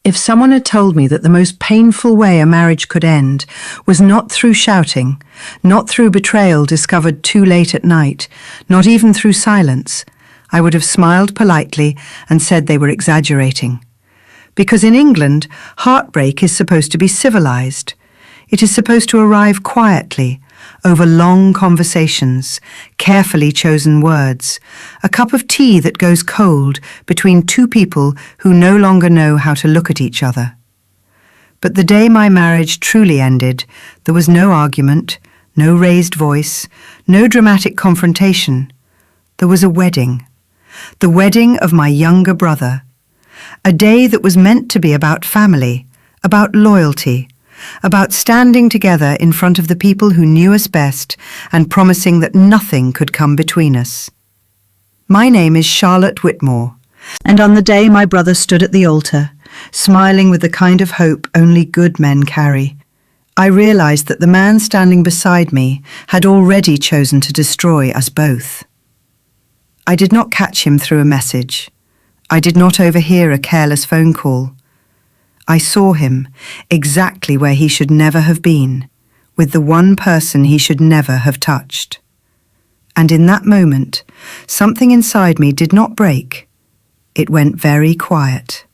If someone had told me that the most painful way a marriage could end was not through shouting, not through betrayal discovered too late at night, not even through silence, I would have smiled politely and said they were exaggerating. Because in England, heartbreak is supposed to be civilised. It is supposed to arrive quietly, over long conversations, carefully chosen words, a cup of tea that goes cold between two people who no longer know how to look at each other. But the day my marriage truly ended, there was no argument, no raised voice, no dramatic confrontation. There was a wedding. The wedding of my younger brother. A day that was meant to be about family, about loyalty, about standing together in front of the people who knew us best and promising that nothing could come between us. My name is Charlotte Whitmore, and on the day my brother stood at the altar, smiling with the kind of hope only good men carry, I realized that the man standing beside me had already chosen to destroy us both. I did not catch him through a message. I did not overhear a careless phone call. I saw him exactly where he should never have been, with the one person he should never have touched. And in that moment, something inside me did not break. It went very quiet.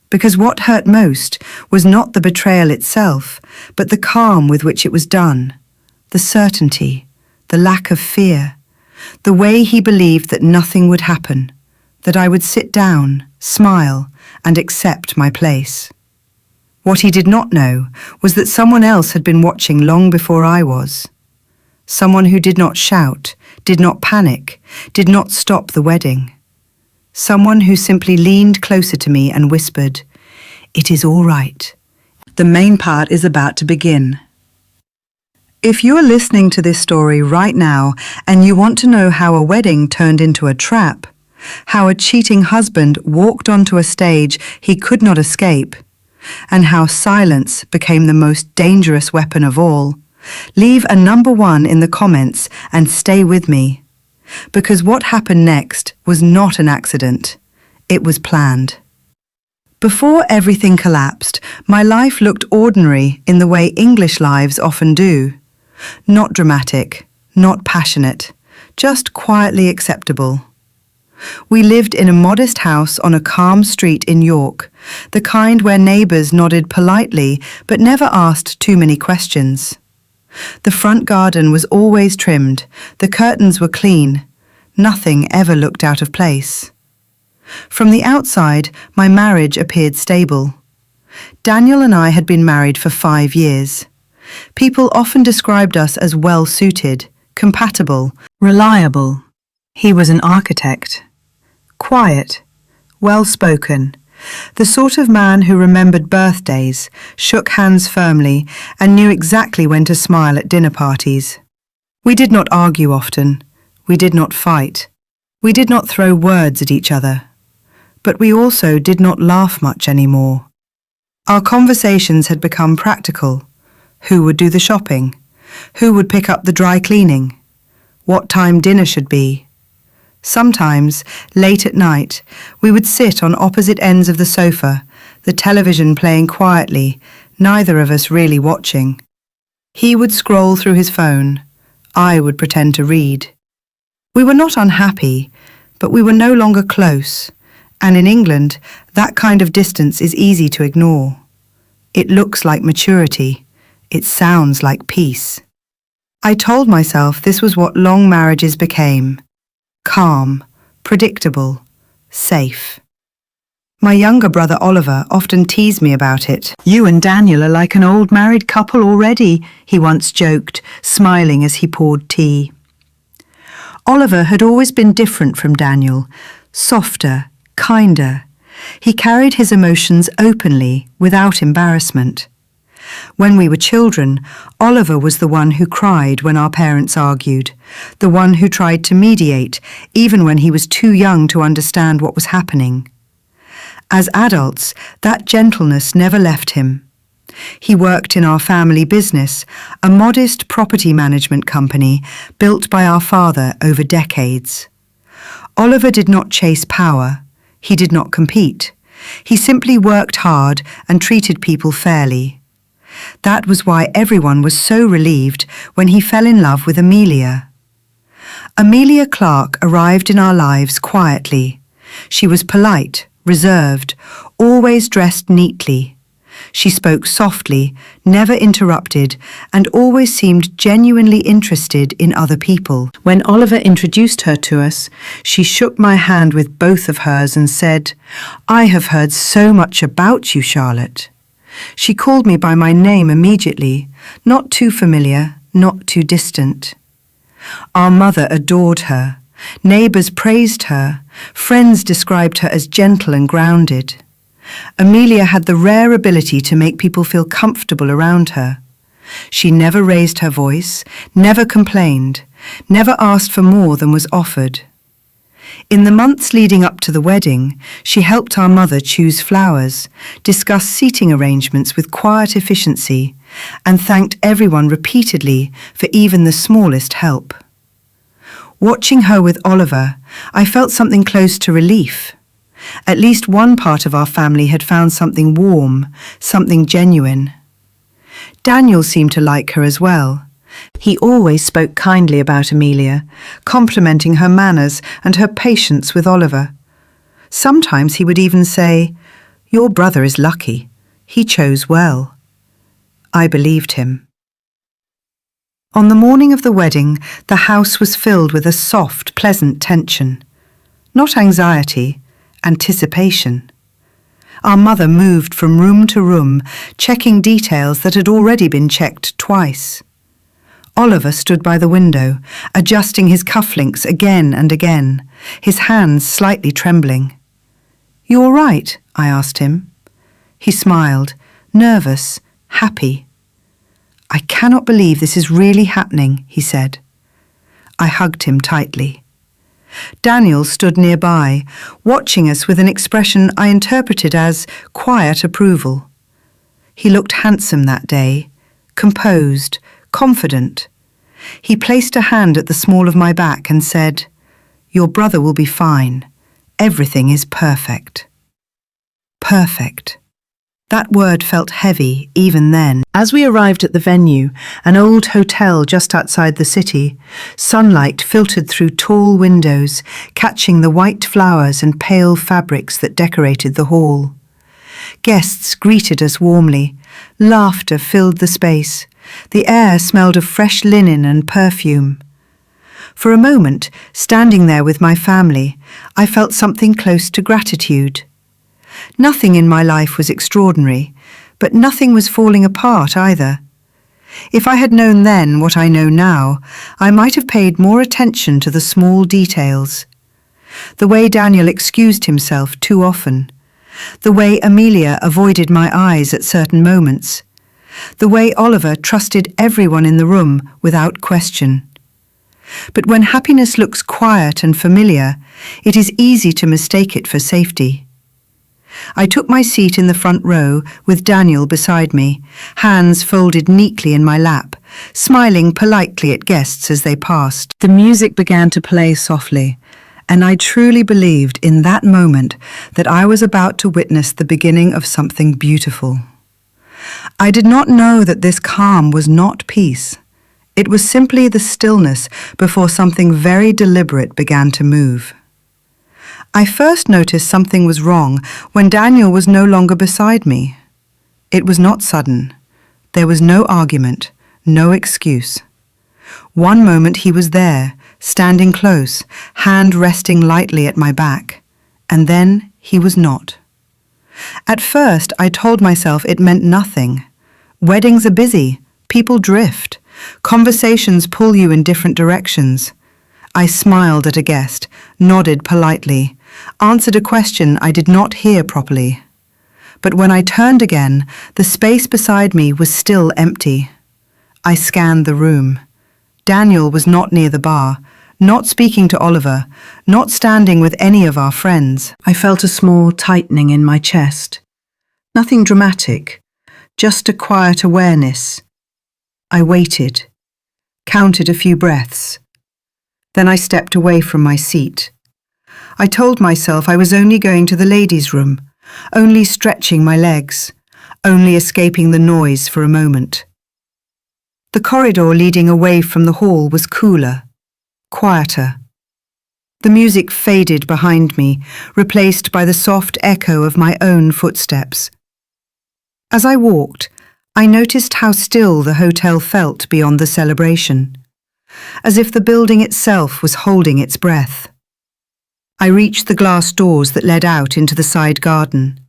Because what hurt most was not the betrayal itself, but the calm with which it was done, the certainty, the lack of fear, the way he believed that nothing would happen, that I would sit down, smile, and accept my place. What he did not know was that someone else had been watching long before I was. Someone who did not shout, did not panic, did not stop the wedding. Someone who simply leaned closer to me and whispered, "It is all right. The main part is about to begin." If you are listening to this story right now and you want to know how a wedding turned into a trap, how a cheating husband walked onto a stage he could not escape, and how silence became the most dangerous weapon of all, leave a number 1 in the comments and stay with me. Because what happened next was not an accident. It was planned. Before everything collapsed, my life looked ordinary in the way English lives often do. Not dramatic, not passionate, just quietly acceptable. We lived in a modest house on a calm street in York, the kind where neighbours nodded politely but never asked too many questions. The front garden was always trimmed, the curtains were clean, nothing ever looked out of place. From the outside, my marriage appeared stable. Daniel and I had been married for 5 years. People often described us as well-suited, compatible, reliable. He was an architect. Quiet, well-spoken, the sort of man who remembered birthdays, shook hands firmly, and knew exactly when to smile at dinner parties. We did not argue often. We did not fight. We did not throw words at each other. But we also did not laugh much anymore. Our conversations had become practical. Who would do the shopping? Who would pick up the dry cleaning? What time dinner should be? Sometimes, late at night, we would sit on opposite ends of the sofa, the television playing quietly, neither of us really watching. He would scroll through his phone. I would pretend to read. We were not unhappy, but we were no longer close, and in England, that kind of distance is easy to ignore. It looks like maturity. It sounds like peace. I told myself this was what long marriages became. Calm, predictable, safe. My younger brother Oliver often teased me about it. "You and Daniel are like an old married couple already," he once joked, smiling as he poured tea. Oliver had always been different from Daniel, softer, kinder. He carried his emotions openly, without embarrassment. When we were children, Oliver was the one who cried when our parents argued, the one who tried to mediate, even when he was too young to understand what was happening. As adults, that gentleness never left him. He worked in our family business, a modest property management company built by our father over decades. Oliver did not chase power. He did not compete. He simply worked hard and treated people fairly. That was why everyone was so relieved when he fell in love with Amelia. Amelia Clark arrived in our lives quietly. She was polite, reserved, always dressed neatly. She spoke softly, never interrupted, and always seemed genuinely interested in other people. When Oliver introduced her to us, she shook my hand with both of hers and said, "I have heard so much about you, Charlotte." She called me by my name immediately, not too familiar, not too distant. Our mother adored her. Neighbours praised her. Friends described her as gentle and grounded. Amelia had the rare ability to make people feel comfortable around her. She never raised her voice, never complained, never asked for more than was offered. In the months leading up to the wedding, she helped our mother choose flowers, discuss seating arrangements with quiet efficiency, and thanked everyone repeatedly for even the smallest help. Watching her with Oliver, I felt something close to relief. At least one part of our family had found something warm, something genuine. Daniel seemed to like her as well. He always spoke kindly about Amelia, complimenting her manners and her patience with Oliver. Sometimes he would even say, "Your brother is lucky. He chose well." I believed him. On the morning of the wedding, the house was filled with a soft, pleasant tension. Not anxiety, anticipation. Our mother moved from room to room, checking details that had already been checked twice. Oliver stood by the window, adjusting his cufflinks again and again, his hands slightly trembling. "You all right?" I asked him. He smiled, nervous, happy. "I cannot believe this is really happening," he said. I hugged him tightly. Daniel stood nearby, watching us with an expression I interpreted as quiet approval. He looked handsome that day, composed, confident. He placed a hand at the small of my back and said, "Your brother will be fine. Everything is perfect." Perfect. That word felt heavy even then. As we arrived at the venue, an old hotel just outside the city, sunlight filtered through tall windows, catching the white flowers and pale fabrics that decorated the hall. Guests greeted us warmly. Laughter filled the space. The air smelled of fresh linen and perfume. For a moment, standing there with my family, I felt something close to gratitude. Nothing in my life was extraordinary, but nothing was falling apart either. If I had known then what I know now, I might have paid more attention to the small details. The way Daniel excused himself too often. The way Amelia avoided my eyes at certain moments. The way Oliver trusted everyone in the room without question. But when happiness looks quiet and familiar, it is easy to mistake it for safety. I took my seat in the front row with Daniel beside me, hands folded neatly in my lap, smiling politely at guests as they passed. The music began to play softly, and I truly believed in that moment that I was about to witness the beginning of something beautiful. I did not know that this calm was not peace. It was simply the stillness before something very deliberate began to move. I first noticed something was wrong when Daniel was no longer beside me. It was not sudden. There was no argument, no excuse. One moment he was there, standing close, hand resting lightly at my back, and then he was not. At first, I told myself it meant nothing. Weddings are busy, people drift, conversations pull you in different directions. I smiled at a guest, nodded politely, answered a question I did not hear properly. But when I turned again, the space beside me was still empty. I scanned the room. Daniel was not near the bar, not speaking to Oliver, not standing with any of our friends. I felt a small tightening in my chest. Nothing dramatic, just a quiet awareness. I waited, counted a few breaths. Then I stepped away from my seat. I told myself I was only going to the ladies' room, only stretching my legs, only escaping the noise for a moment. The corridor leading away from the hall was cooler, quieter. The music faded behind me, replaced by the soft echo of my own footsteps. As I walked, I noticed how still the hotel felt beyond the celebration, as if the building itself was holding its breath. I reached the glass doors that led out into the side garden.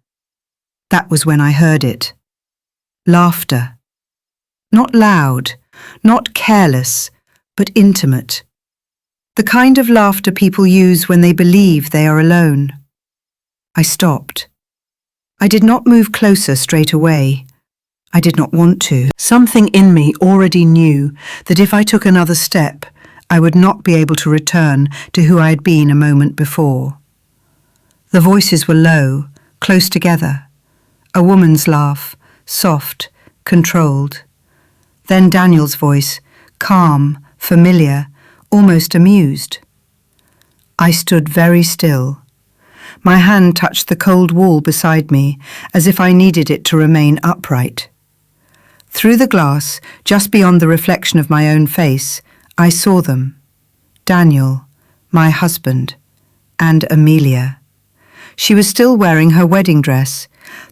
That was when I heard it. Laughter. Not loud, not careless, but intimate. The kind of laughter people use when they believe they are alone. I stopped. I did not move closer straight away. I did not want to. Something in me already knew that if I took another step, I would not be able to return to who I had been a moment before. The voices were low, close together. A woman's laugh, soft, controlled. Then Daniel's voice, calm, familiar, almost amused. I stood very still. My hand touched the cold wall beside me, as if I needed it to remain upright. Through the glass, just beyond the reflection of my own face, I saw them. Daniel, my husband, and Amelia. She was still wearing her wedding dress.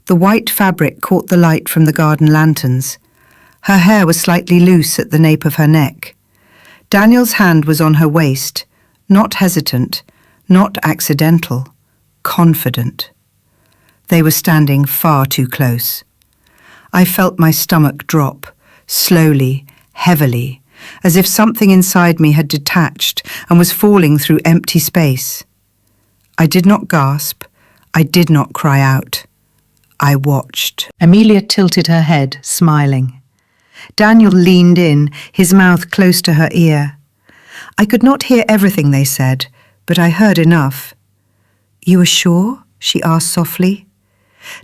The white fabric caught the light from the garden lanterns. Her hair was slightly loose at the nape of her neck. Daniel's hand was on her waist, not hesitant, not accidental, confident. They were standing far too close. I felt my stomach drop, slowly, heavily, as if something inside me had detached and was falling through empty space. I did not gasp. I did not cry out. I watched. Amelia tilted her head, smiling. Daniel leaned in, his mouth close to her ear. I could not hear everything they said, but I heard enough. "You are sure?" she asked softly.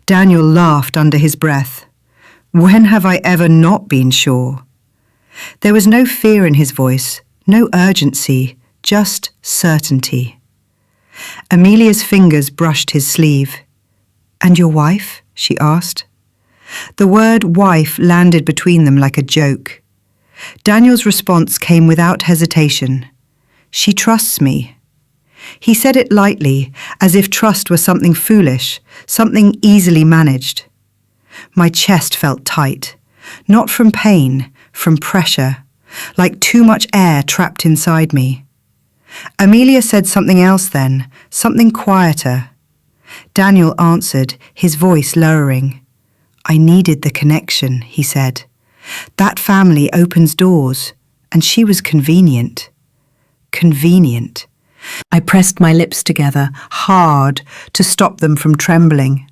Daniel laughed under his breath. When have I ever not been sure? There was no fear in his voice, no urgency, just certainty. Amelia's fingers brushed his sleeve. "And your wife?" she asked. The word wife landed between them like a joke. Daniel's response came without hesitation. "She trusts me." He said it lightly, as if trust was something foolish, something easily managed. My chest felt tight, not from pain, from pressure, like too much air trapped inside me. Amelia said something else then, something quieter. Daniel answered, his voice lowering. "I needed the connection," he said. "That family opens doors, and she was convenient." Convenient. I pressed my lips together, hard, to stop them from trembling.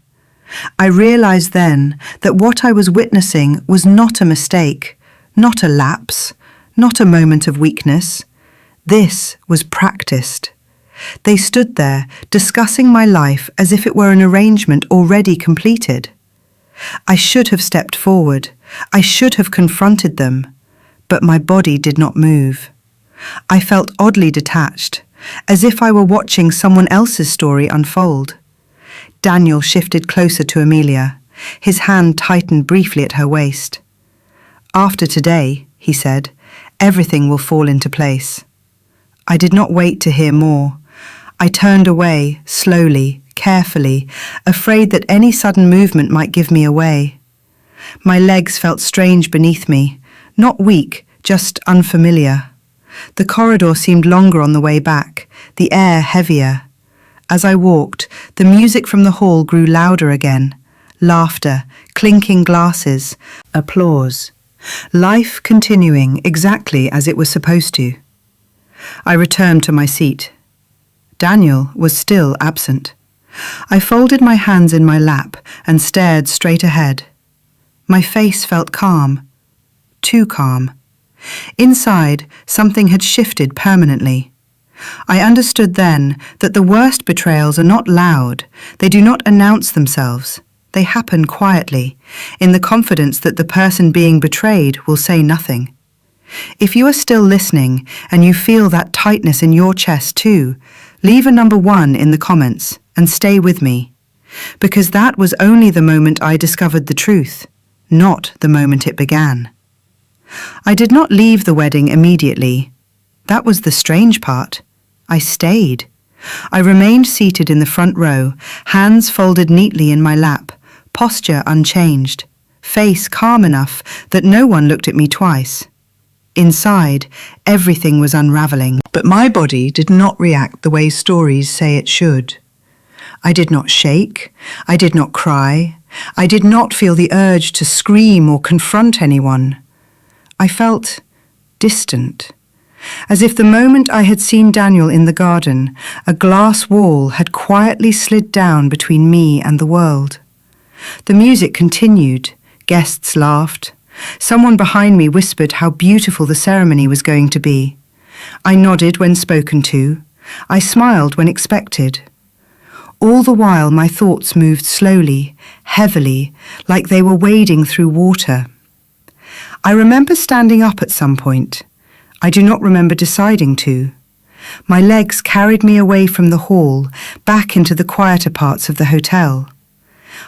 I realized then that what I was witnessing was not a mistake, not a lapse, not a moment of weakness. This was practiced. They stood there, discussing my life as if it were an arrangement already completed. I should have stepped forward. I should have confronted them. But my body did not move. I felt oddly detached, as if I were watching someone else's story unfold. Daniel shifted closer to Amelia. His hand tightened briefly at her waist. "After today," he said, "everything will fall into place." I did not wait to hear more. I turned away, slowly, carefully, afraid that any sudden movement might give me away. My legs felt strange beneath me, not weak, just unfamiliar. The corridor seemed longer on the way back, the air heavier. As I walked, the music from the hall grew louder again. Laughter, clinking glasses, applause. Life continuing exactly as it was supposed to. I returned to my seat. Daniel was still absent. I folded my hands in my lap and stared straight ahead. My face felt calm, too calm. Inside, something had shifted permanently. I understood then that the worst betrayals are not loud. They do not announce themselves. They happen quietly, in the confidence that the person being betrayed will say nothing. If you are still listening and you feel that tightness in your chest too, leave a number 1 in the comments and stay with me. because that was only the moment I discovered the truth, not the moment it began. I did not leave the wedding immediately. That was the strange part. I stayed. I remained seated in the front row, hands folded neatly in my lap, posture unchanged, face calm enough that no one looked at me twice. Inside, everything was unraveling, but my body did not react the way stories say it should. I did not shake, I did not cry, I did not feel the urge to scream or confront anyone. I felt distant, as if the moment I had seen Daniel in the garden, a glass wall had quietly slid down between me and the world. The music continued, guests laughed. Someone behind me whispered how beautiful the ceremony was going to be. I nodded when spoken to. I smiled when expected. All the while my thoughts moved slowly, heavily, like they were wading through water. I remember standing up at some point. I do not remember deciding to. My legs carried me away from the hall, back into the quieter parts of the hotel.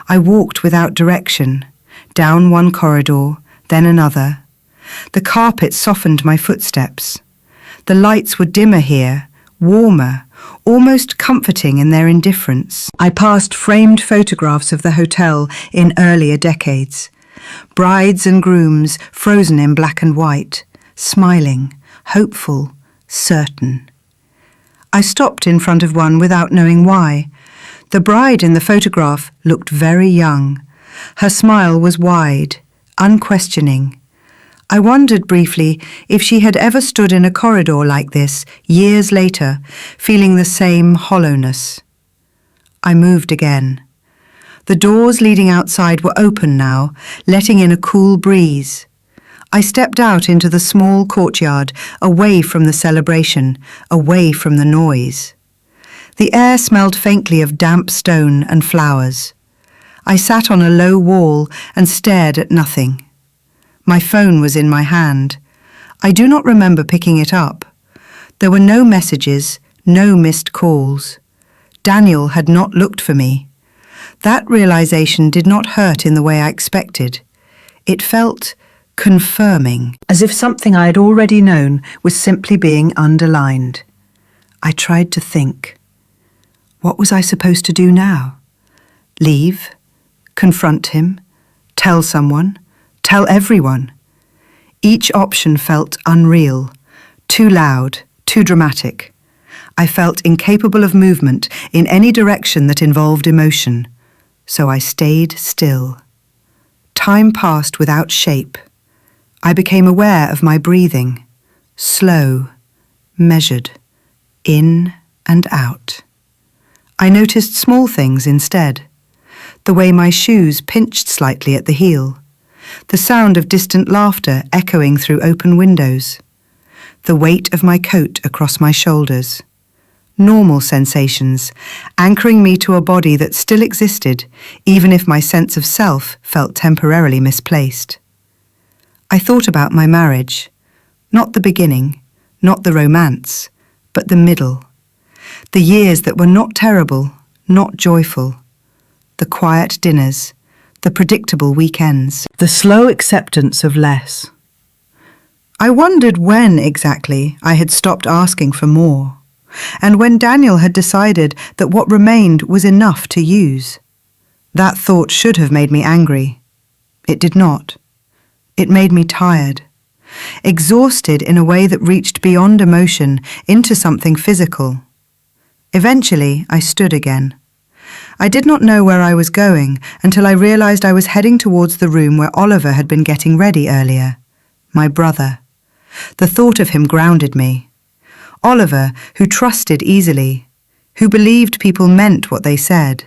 I walked without direction, down one corridor, then another. The carpet softened my footsteps. The lights were dimmer here, warmer, almost comforting in their indifference. I passed framed photographs of the hotel in earlier decades. Brides and grooms frozen in black and white, smiling, hopeful, certain. I stopped in front of one without knowing why. The bride in the photograph looked very young. Her smile was wide, unquestioning. I wondered briefly if she had ever stood in a corridor like this, years later, feeling the same hollowness. I moved again. The doors leading outside were open now, letting in a cool breeze. I stepped out into the small courtyard, away from the celebration, away from the noise. The air smelled faintly of damp stone and flowers. I sat on a low wall and stared at nothing. My phone was in my hand. I do not remember picking it up. There were no messages, no missed calls. Daniel had not looked for me. That realization did not hurt in the way I expected. It felt confirming, as if something I had already known was simply being underlined. I tried to think. What was I supposed to do now? Leave? Confront him? Tell someone? Tell everyone? Each option felt unreal, too loud, too dramatic. I felt incapable of movement in any direction that involved emotion, so I stayed still. Time passed without shape. I became aware of my breathing, slow, measured, in and out. I noticed small things instead. The way my shoes pinched slightly at the heel, the sound of distant laughter echoing through open windows, the weight of my coat across my shoulders. Normal sensations, anchoring me to a body that still existed, even if my sense of self felt temporarily misplaced. I thought about my marriage, not the beginning, not the romance, but the middle. The years that were not terrible, not joyful. The quiet dinners, the predictable weekends, the slow acceptance of less. I wondered when exactly I had stopped asking for more, and when Daniel had decided that what remained was enough to use. That thought should have made me angry. It did not. It made me tired, exhausted in a way that reached beyond emotion into something physical. Eventually, I stood again. I did not know where I was going until I realized I was heading towards the room where Oliver had been getting ready earlier. My brother. The thought of him grounded me. Oliver, who trusted easily, who believed people meant what they said,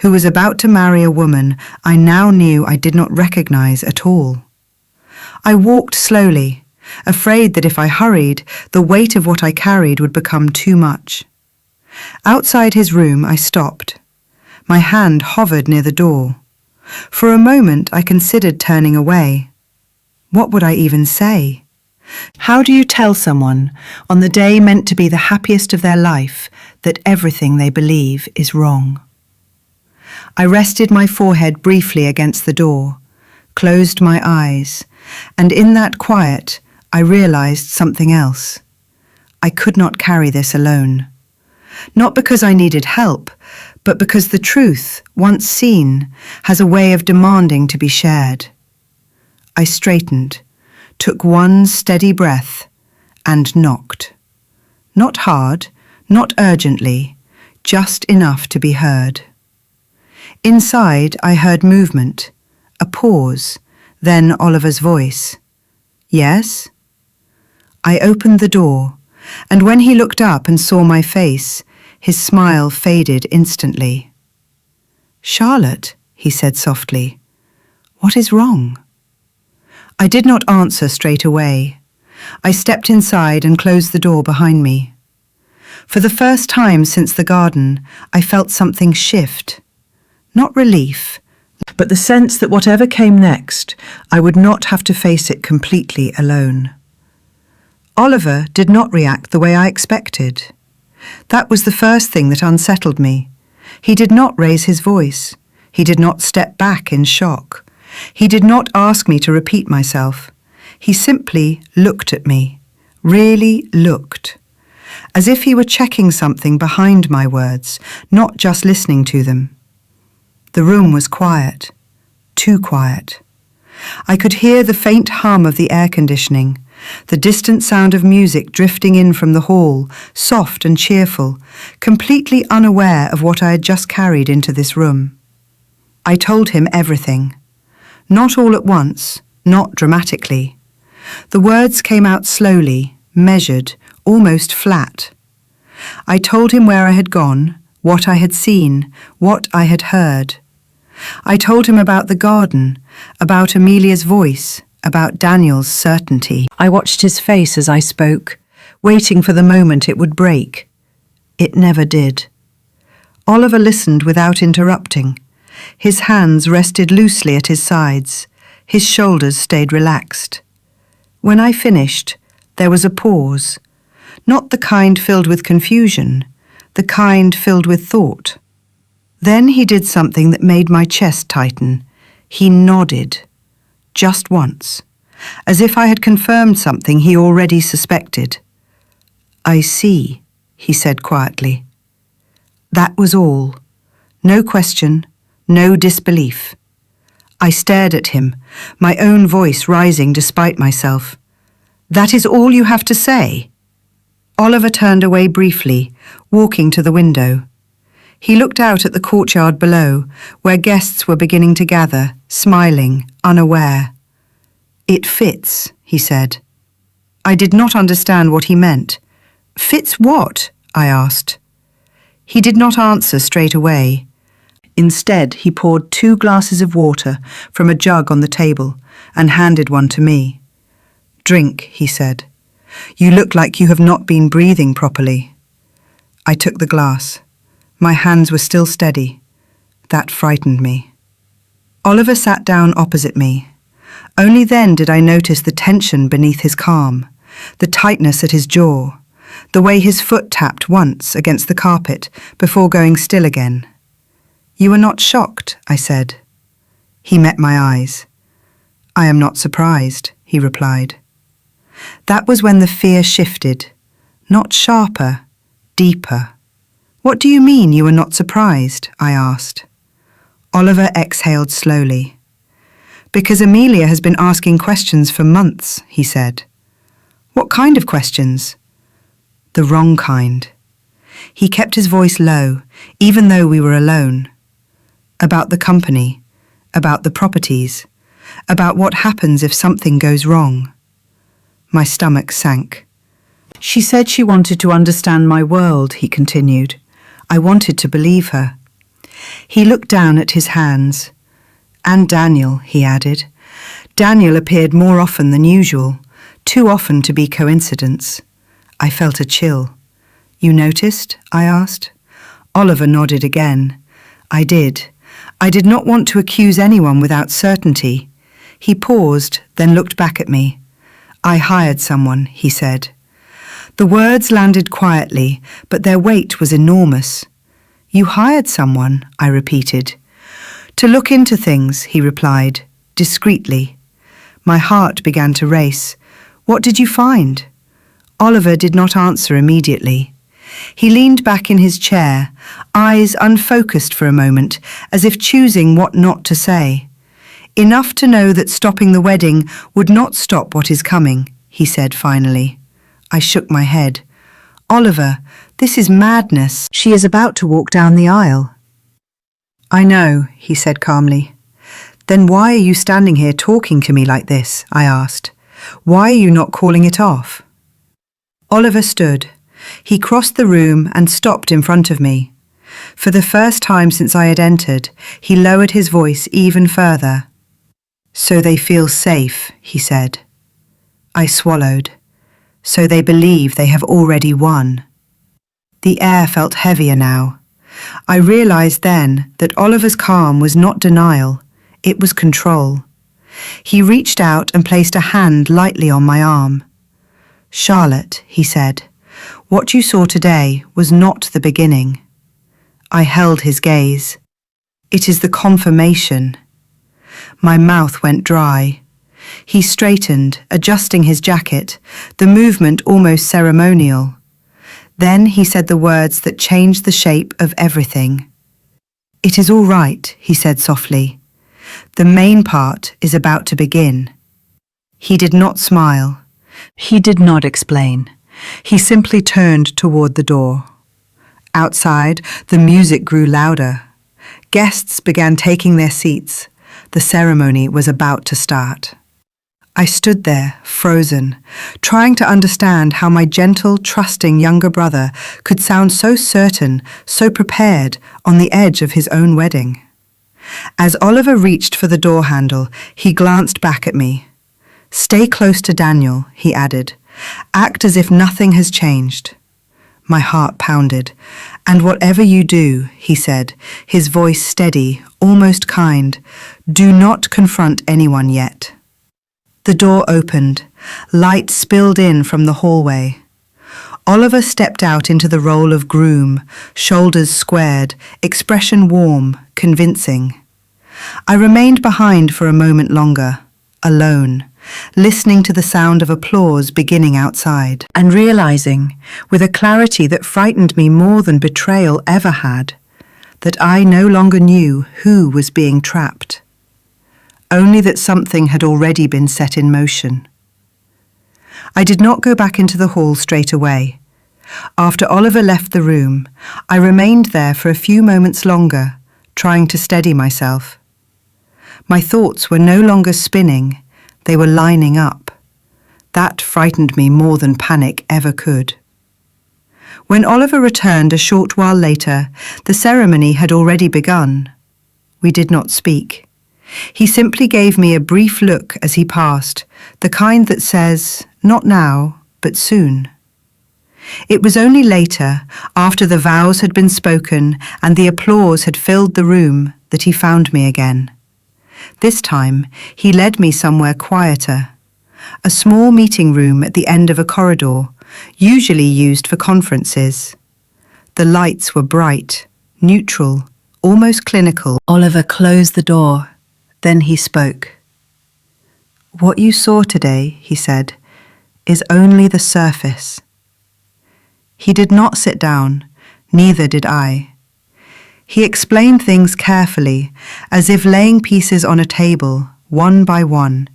who was about to marry a woman I now knew I did not recognize at all. I walked slowly, afraid that if I hurried, the weight of what I carried would become too much. Outside his room, I stopped. My hand hovered near the door. For a moment, I considered turning away. What would I even say? How do you tell someone, on the day meant to be the happiest of their life, that everything they believe is wrong? I rested my forehead briefly against the door, closed my eyes, and in that quiet, I realized something else. I could not carry this alone. Not because I needed help, but because the truth, once seen, has a way of demanding to be shared. I straightened, took one steady breath, and knocked. Not hard, not urgently, just enough to be heard. Inside, I heard movement, a pause, then Oliver's voice. Yes? I opened the door, and when he looked up and saw my face, his smile faded instantly. Charlotte, he said softly, what is wrong? I did not answer straight away. I stepped inside and closed the door behind me. For the first time since the garden, I felt something shift. Not relief, but the sense that whatever came next, I would not have to face it completely alone. Oliver did not react the way I expected. That was the first thing that unsettled me. He did not raise his voice. He did not step back in shock. He did not ask me to repeat myself. He simply looked at me, really looked, as if he were checking something behind my words, not just listening to them. The room was quiet, too quiet. I could hear the faint hum of the air conditioning, the distant sound of music drifting in from the hall, soft and cheerful, completely unaware of what I had just carried into this room. I told him everything. Not all at once, not dramatically. The words came out slowly, measured, almost flat. I told him where I had gone, what I had seen, what I had heard. I told him about the garden, about Amelia's voice, about Daniel's certainty. I watched his face as I spoke, waiting for the moment it would break. It never did. Oliver listened without interrupting. His hands rested loosely at his sides. His shoulders stayed relaxed. When I finished, there was a pause, not the kind filled with confusion, the kind filled with thought. Then he did something that made my chest tighten. He nodded, just once, as if I had confirmed something he already suspected. I see, he said quietly. That was all. No question, no disbelief. I stared at him, my own voice rising despite myself. That is all you have to say? Oliver turned away briefly, walking to the window. He looked out at the courtyard below, where guests were beginning to gather, smiling, unaware. It fits, he said. I did not understand what he meant. Fits what? I asked. He did not answer straight away. Instead, he poured 2 glasses of water from a jug on the table and handed one to me. Drink, he said. You look like you have not been breathing properly. I took the glass. My hands were still steady. That frightened me. Oliver sat down opposite me. Only then did I notice the tension beneath his calm, the tightness at his jaw, the way his foot tapped once against the carpet before going still again. You are not shocked, I said. He met my eyes. I am not surprised, he replied. That was when the fear shifted, not sharper, deeper. What do you mean you are not surprised? I asked. Oliver exhaled slowly. Because Amelia has been asking questions for months, he said. What kind of questions? The wrong kind. He kept his voice low, even though we were alone. About the company, about the properties, about what happens if something goes wrong. My stomach sank. She said she wanted to understand my world, he continued. I wanted to believe her. He looked down at his hands. And Daniel, he added. Daniel appeared more often than usual, too often to be coincidence. I felt a chill. You noticed? I asked. Oliver nodded again. I did. I did not want to accuse anyone without certainty. He paused, then looked back at me. I hired someone, he said. The words landed quietly, but their weight was enormous. You hired someone, I repeated. To look into things, he replied, discreetly. My heart began to race. What did you find? Oliver did not answer immediately. He leaned back in his chair, eyes unfocused for a moment, as if choosing what not to say. Enough to know that stopping the wedding would not stop what is coming, he said finally. I shook my head. Oliver, this is madness. She is about to walk down the aisle. I know, he said calmly. Then why are you standing here talking to me like this? I asked. Why are you not calling it off? Oliver stood. He crossed the room and stopped in front of me. For the first time since I had entered, he lowered his voice even further. So they feel safe, he said. I swallowed. So they believe they have already won. The air felt heavier now. I realized then that Oliver's calm was not denial, it was control. He reached out and placed a hand lightly on my arm. Charlotte, he said, what you saw today was not the beginning. I held his gaze. It is the confirmation. My mouth went dry. He straightened, adjusting his jacket, the movement almost ceremonial. Then he said the words that changed the shape of everything. It is all right, he said softly. The main part is about to begin. He did not smile. He did not explain. He simply turned toward the door. Outside, the music grew louder. Guests began taking their seats. The ceremony was about to start. I stood there, frozen, trying to understand how my gentle, trusting younger brother could sound so certain, so prepared, on the edge of his own wedding. As Oliver reached for the door handle, he glanced back at me. Stay close to Daniel, he added. Act as if nothing has changed. My heart pounded. And whatever you do, he said, his voice steady, almost kind, do not confront anyone yet. The door opened. Light spilled in from the hallway. Oliver stepped out into the role of groom, shoulders squared, expression warm, convincing. I remained behind for a moment longer, alone, listening to the sound of applause beginning outside, and realizing, with a clarity that frightened me more than betrayal ever had, that I no longer knew who was being trapped. Only that something had already been set in motion. I did not go back into the hall straight away. After Oliver left the room, I remained there for a few moments longer, trying to steady myself. My thoughts were no longer spinning, they were lining up. That frightened me more than panic ever could. When Oliver returned a short while later, the ceremony had already begun. We did not speak. He simply gave me a brief look as he passed, the kind that says, not now, but soon. It was only later, after the vows had been spoken and the applause had filled the room, that he found me again. This time, he led me somewhere quieter, a small meeting room at the end of a corridor, usually used for conferences. The lights were bright, neutral, almost clinical. Oliver closed the door. Then he spoke. What you saw today, he said, is only the surface. He did not sit down, neither did I. He explained things carefully, as if laying pieces on a table, one by one,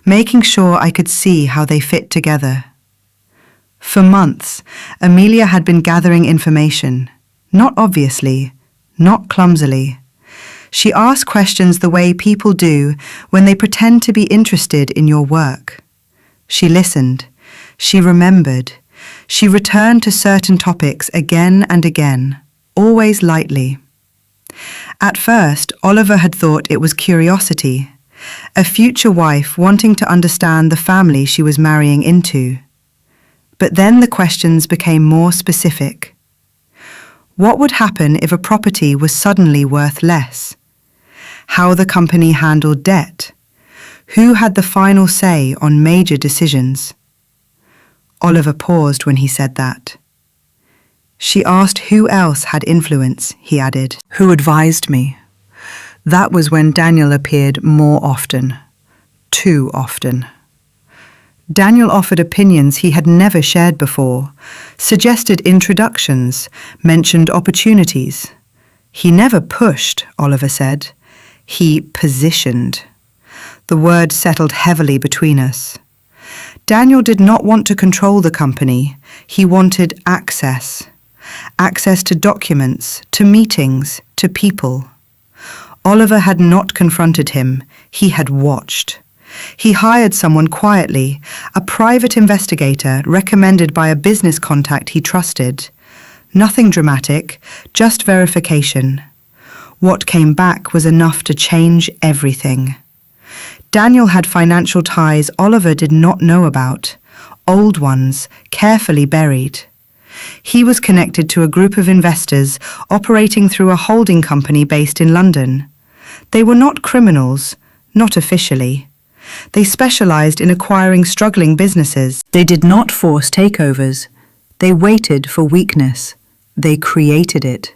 making sure I could see how they fit together. For months, Amelia had been gathering information, not obviously, not clumsily. She asked questions the way people do when they pretend to be interested in your work. She listened. She remembered. She returned to certain topics again and again, always lightly. At first, Oliver had thought it was curiosity, a future wife wanting to understand the family she was marrying into. But then the questions became more specific. What would happen if a property was suddenly worth less? How the company handled debt? Who had the final say on major decisions? Oliver paused when he said that. She asked who else had influence, he added. Who advised me? That was when Daniel appeared more often. Too often. Daniel offered opinions he had never shared before, suggested introductions, mentioned opportunities. He never pushed, Oliver said. He positioned. The word settled heavily between us. Daniel did not want to control the company. He wanted access. Access to documents, to meetings, to people. Oliver had not confronted him. He had watched. He hired someone quietly, a private investigator recommended by a business contact he trusted. Nothing dramatic, just verification. What came back was enough to change everything. Daniel had financial ties Oliver did not know about, old ones, carefully buried. He was connected to a group of investors operating through a holding company based in London. They were not criminals, not officially. They specialized in acquiring struggling businesses. They did not force takeovers. They waited for weakness. They created it.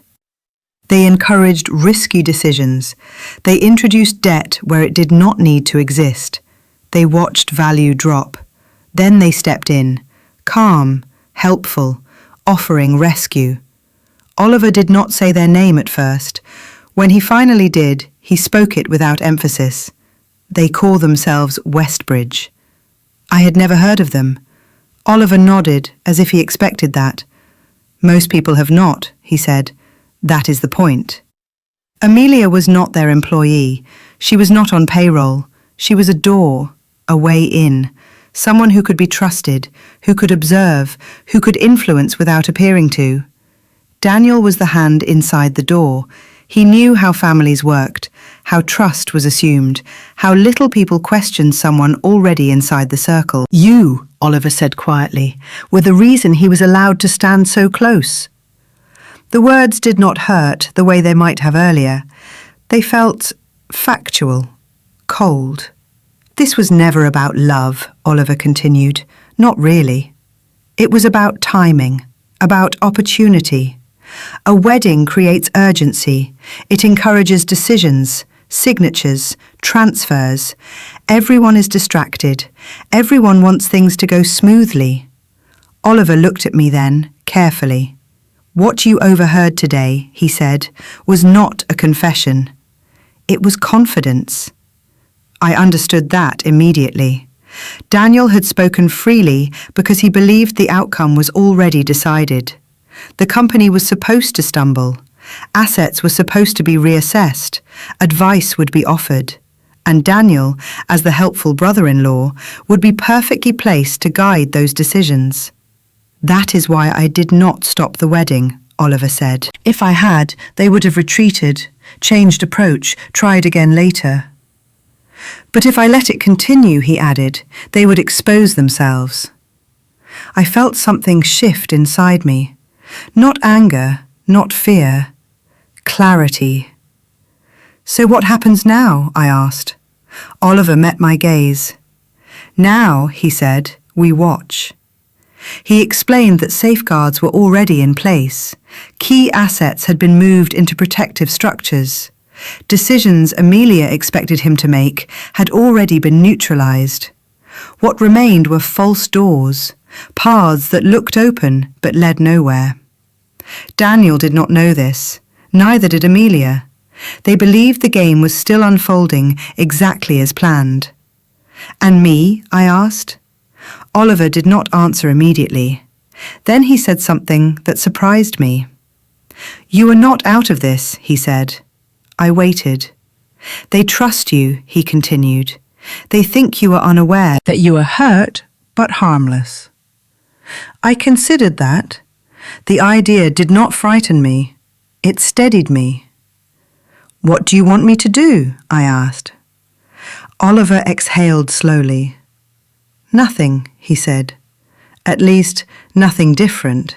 They encouraged risky decisions. They introduced debt where it did not need to exist. They watched value drop. Then they stepped in, calm, helpful, offering rescue. Oliver did not say their name at first. When he finally did, he spoke it without emphasis. They call themselves Westbridge. I had never heard of them. Oliver nodded as if he expected that. Most people have not, he said. That is the point. Amelia was not their employee. She was not on payroll. She was a door, a way in, someone who could be trusted, who could observe, who could influence without appearing to. Daniel was the hand inside the door. He knew how families worked, how trust was assumed, how little people questioned someone already inside the circle. You, Oliver said quietly, were the reason he was allowed to stand so close. The words did not hurt the way they might have earlier. They felt factual, cold. This was never about love, Oliver continued. Not really. It was about timing, about opportunity. A wedding creates urgency. It encourages decisions, signatures, transfers. Everyone is distracted. Everyone wants things to go smoothly. Oliver looked at me then, carefully. What you overheard today, he said, was not a confession. It was confidence. I understood that immediately. Daniel had spoken freely because he believed the outcome was already decided. The company was supposed to stumble. Assets were supposed to be reassessed. Advice would be offered. And Daniel, as the helpful brother-in-law, would be perfectly placed to guide those decisions. That is why I did not stop the wedding, Oliver said. If I had, they would have retreated, changed approach, tried again later. But if I let it continue, he added, they would expose themselves. I felt something shift inside me. Not anger, not fear. Clarity. So what happens now? I asked. Oliver met my gaze. Now, he said, we watch. He explained that safeguards were already in place. Key assets had been moved into protective structures. Decisions Amelia expected him to make had already been neutralized. What remained were false doors, paths that looked open but led nowhere. Daniel did not know this. Neither did Amelia. They believed the game was still unfolding exactly as planned. And me? I asked. Oliver did not answer immediately. Then he said something that surprised me. You are not out of this, he said. I waited. They trust you, he continued. They think you are unaware. That you are hurt, but harmless. I considered that. The idea did not frighten me. It steadied me. What do you want me to do? I asked. Oliver exhaled slowly. Nothing, he said. At least, nothing different.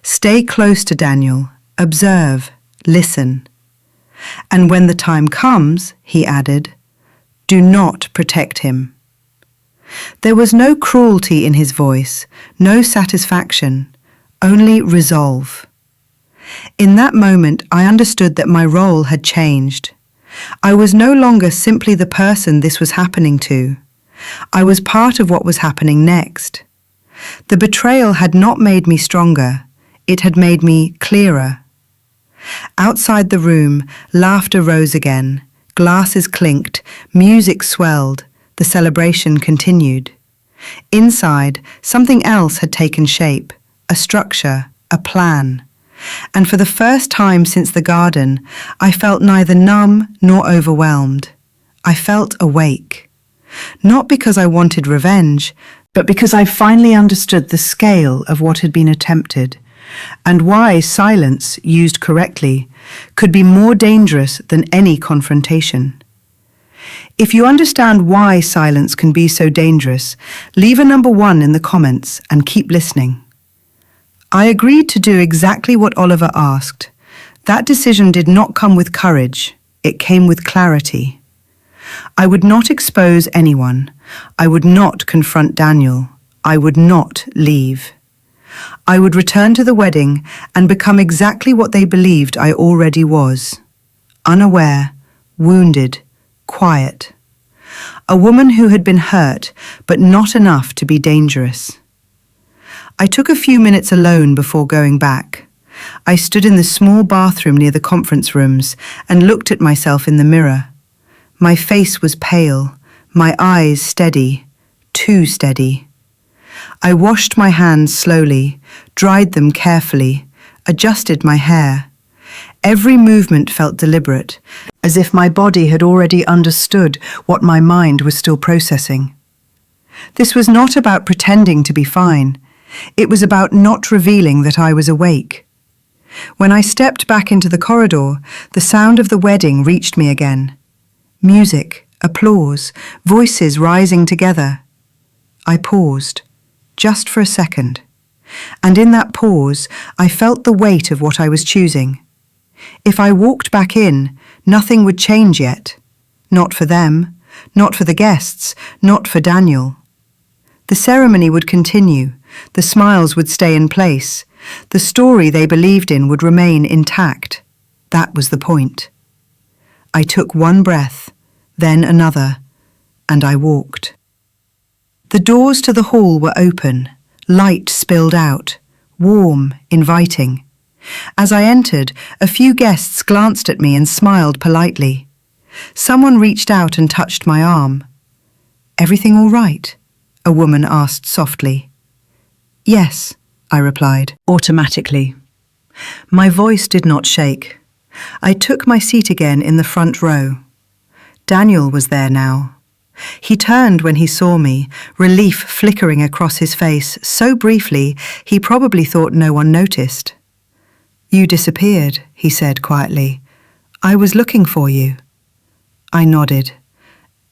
Stay close to Daniel. Observe. Listen. And when the time comes, he added, do not protect him. There was no cruelty in his voice, no satisfaction, only resolve. In that moment, I understood that my role had changed. I was no longer simply the person this was happening to. I was part of what was happening next. The betrayal had not made me stronger, it had made me clearer. Outside the room, laughter rose again, glasses clinked, music swelled, the celebration continued. Inside, something else had taken shape, a structure, a plan. And for the first time since the garden, I felt neither numb nor overwhelmed. I felt awake. Not because I wanted revenge, but because I finally understood the scale of what had been attempted, and why silence, used correctly, could be more dangerous than any confrontation. If you understand why silence can be so dangerous, leave a number 1 in the comments and keep listening. I agreed to do exactly what Oliver asked. That decision did not come with courage, it came with clarity. I would not expose anyone. I would not confront Daniel. I would not leave. I would return to the wedding and become exactly what they believed I already was. Unaware, wounded, quiet. A woman who had been hurt, but not enough to be dangerous. I took a few minutes alone before going back. I stood in the small bathroom near the conference rooms and looked at myself in the mirror. My face was pale, my eyes steady, too steady. I washed my hands slowly, dried them carefully, adjusted my hair. Every movement felt deliberate, as if my body had already understood what my mind was still processing. This was not about pretending to be fine. It was about not revealing that I was awake. When I stepped back into the corridor, the sound of the wedding reached me again. Music, applause, voices rising together. I paused, just for a second. And in that pause, I felt the weight of what I was choosing. If I walked back in, nothing would change yet. Not for them, not for the guests, not for Daniel. The ceremony would continue, the smiles would stay in place, the story they believed in would remain intact. That was the point. I took one breath, then another, and I walked. The doors to the hall were open, light spilled out, warm, inviting. As I entered, a few guests glanced at me and smiled politely. Someone reached out and touched my arm. "Everything all right?" a woman asked softly. "Yes," I replied, automatically. My voice did not shake. I took my seat again in the front row. Daniel was there now. He turned when he saw me, relief flickering across his face so briefly he probably thought no one noticed. "You disappeared," he said quietly. "I was looking for you." I nodded.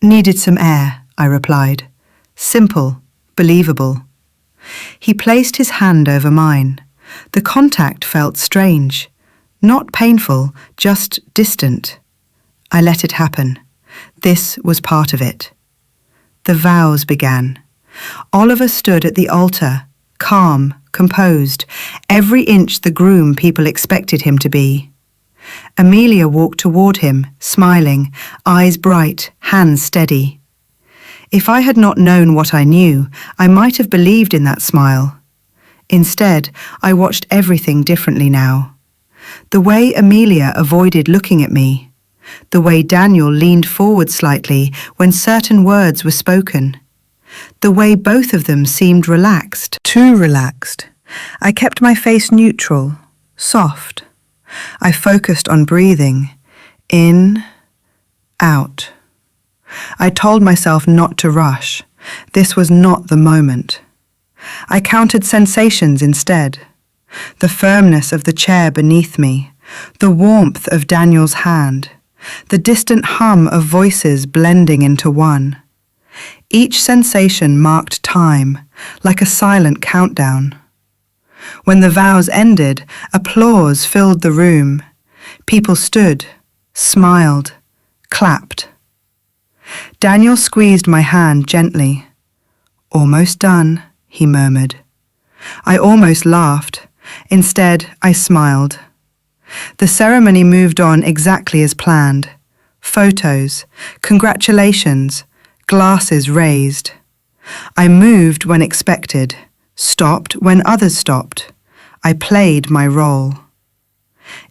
"Needed some air," I replied. Simple, believable. He placed his hand over mine. The contact felt strange. Not painful, just distant. I let it happen. This was part of it. The vows began. Oliver stood at the altar, calm, composed, every inch the groom people expected him to be. Amelia walked toward him, smiling, eyes bright, hands steady. If I had not known what I knew, I might have believed in that smile. Instead, I watched everything differently now. The way Amelia avoided looking at me, the way Daniel leaned forward slightly when certain words were spoken, the way both of them seemed relaxed, too relaxed. I kept my face neutral, soft. I focused on breathing, in, out. I told myself not to rush. This was not the moment. I counted sensations instead. The firmness of the chair beneath me, the warmth of Daniel's hand, the distant hum of voices blending into one. Each sensation marked time, like a silent countdown. When the vows ended, applause filled the room. People stood, smiled, clapped. Daniel squeezed my hand gently. "Almost done," he murmured. I almost laughed. Instead, I smiled. The ceremony moved on exactly as planned. photos, congratulations, glasses raised. I moved when expected, stopped when others stopped. I played my role.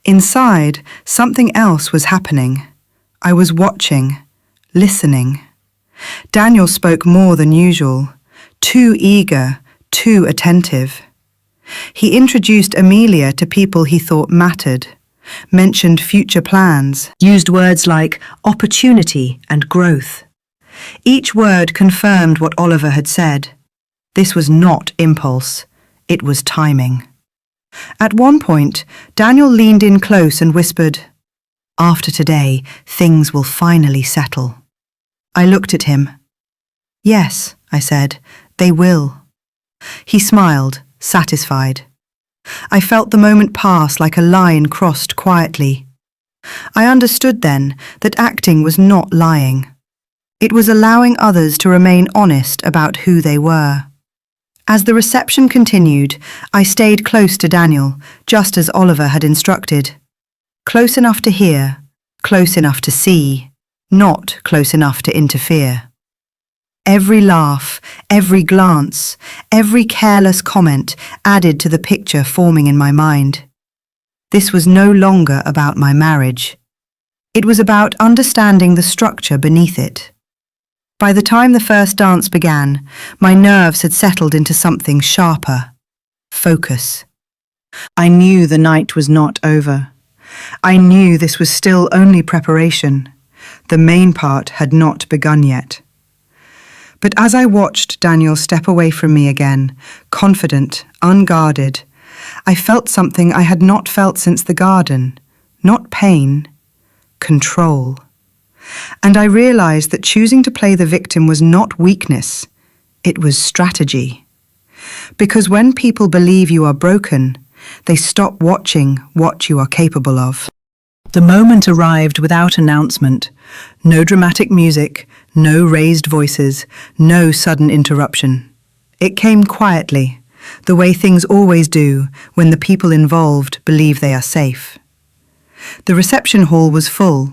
Inside, something else was happening. I was watching, listening. Daniel spoke more than usual, too eager, too attentive. He introduced Amelia to people he thought mattered, mentioned future plans, used words like opportunity and growth. Each word confirmed what Oliver had said. This was not impulse, it was timing. At one point, Daniel leaned in close and whispered, "After today, things will finally settle." I looked at him. "Yes," I said, "they will." He smiled, satisfied. I felt the moment pass like a line crossed quietly. I understood then that acting was not lying. It was allowing others to remain honest about who they were. As the reception continued, I stayed close to Daniel, just as Oliver had instructed. Close enough to hear, close enough to see, not close enough to interfere. Every laugh, every glance, every careless comment added to the picture forming in my mind. This was no longer about my marriage. It was about understanding the structure beneath it. By the time the first dance began, my nerves had settled into something sharper. Focus. I knew the night was not over. I knew this was still only preparation. The main part had not begun yet. But as I watched Daniel step away from me again, confident, unguarded, I felt something I had not felt since the garden. Not pain, control. And I realized that choosing to play the victim was not weakness, it was strategy. Because when people believe you are broken, they stop watching what you are capable of. The moment arrived without announcement. No dramatic music, no raised voices, no sudden interruption. It came quietly, the way things always do when the people involved believe they are safe. The reception hall was full.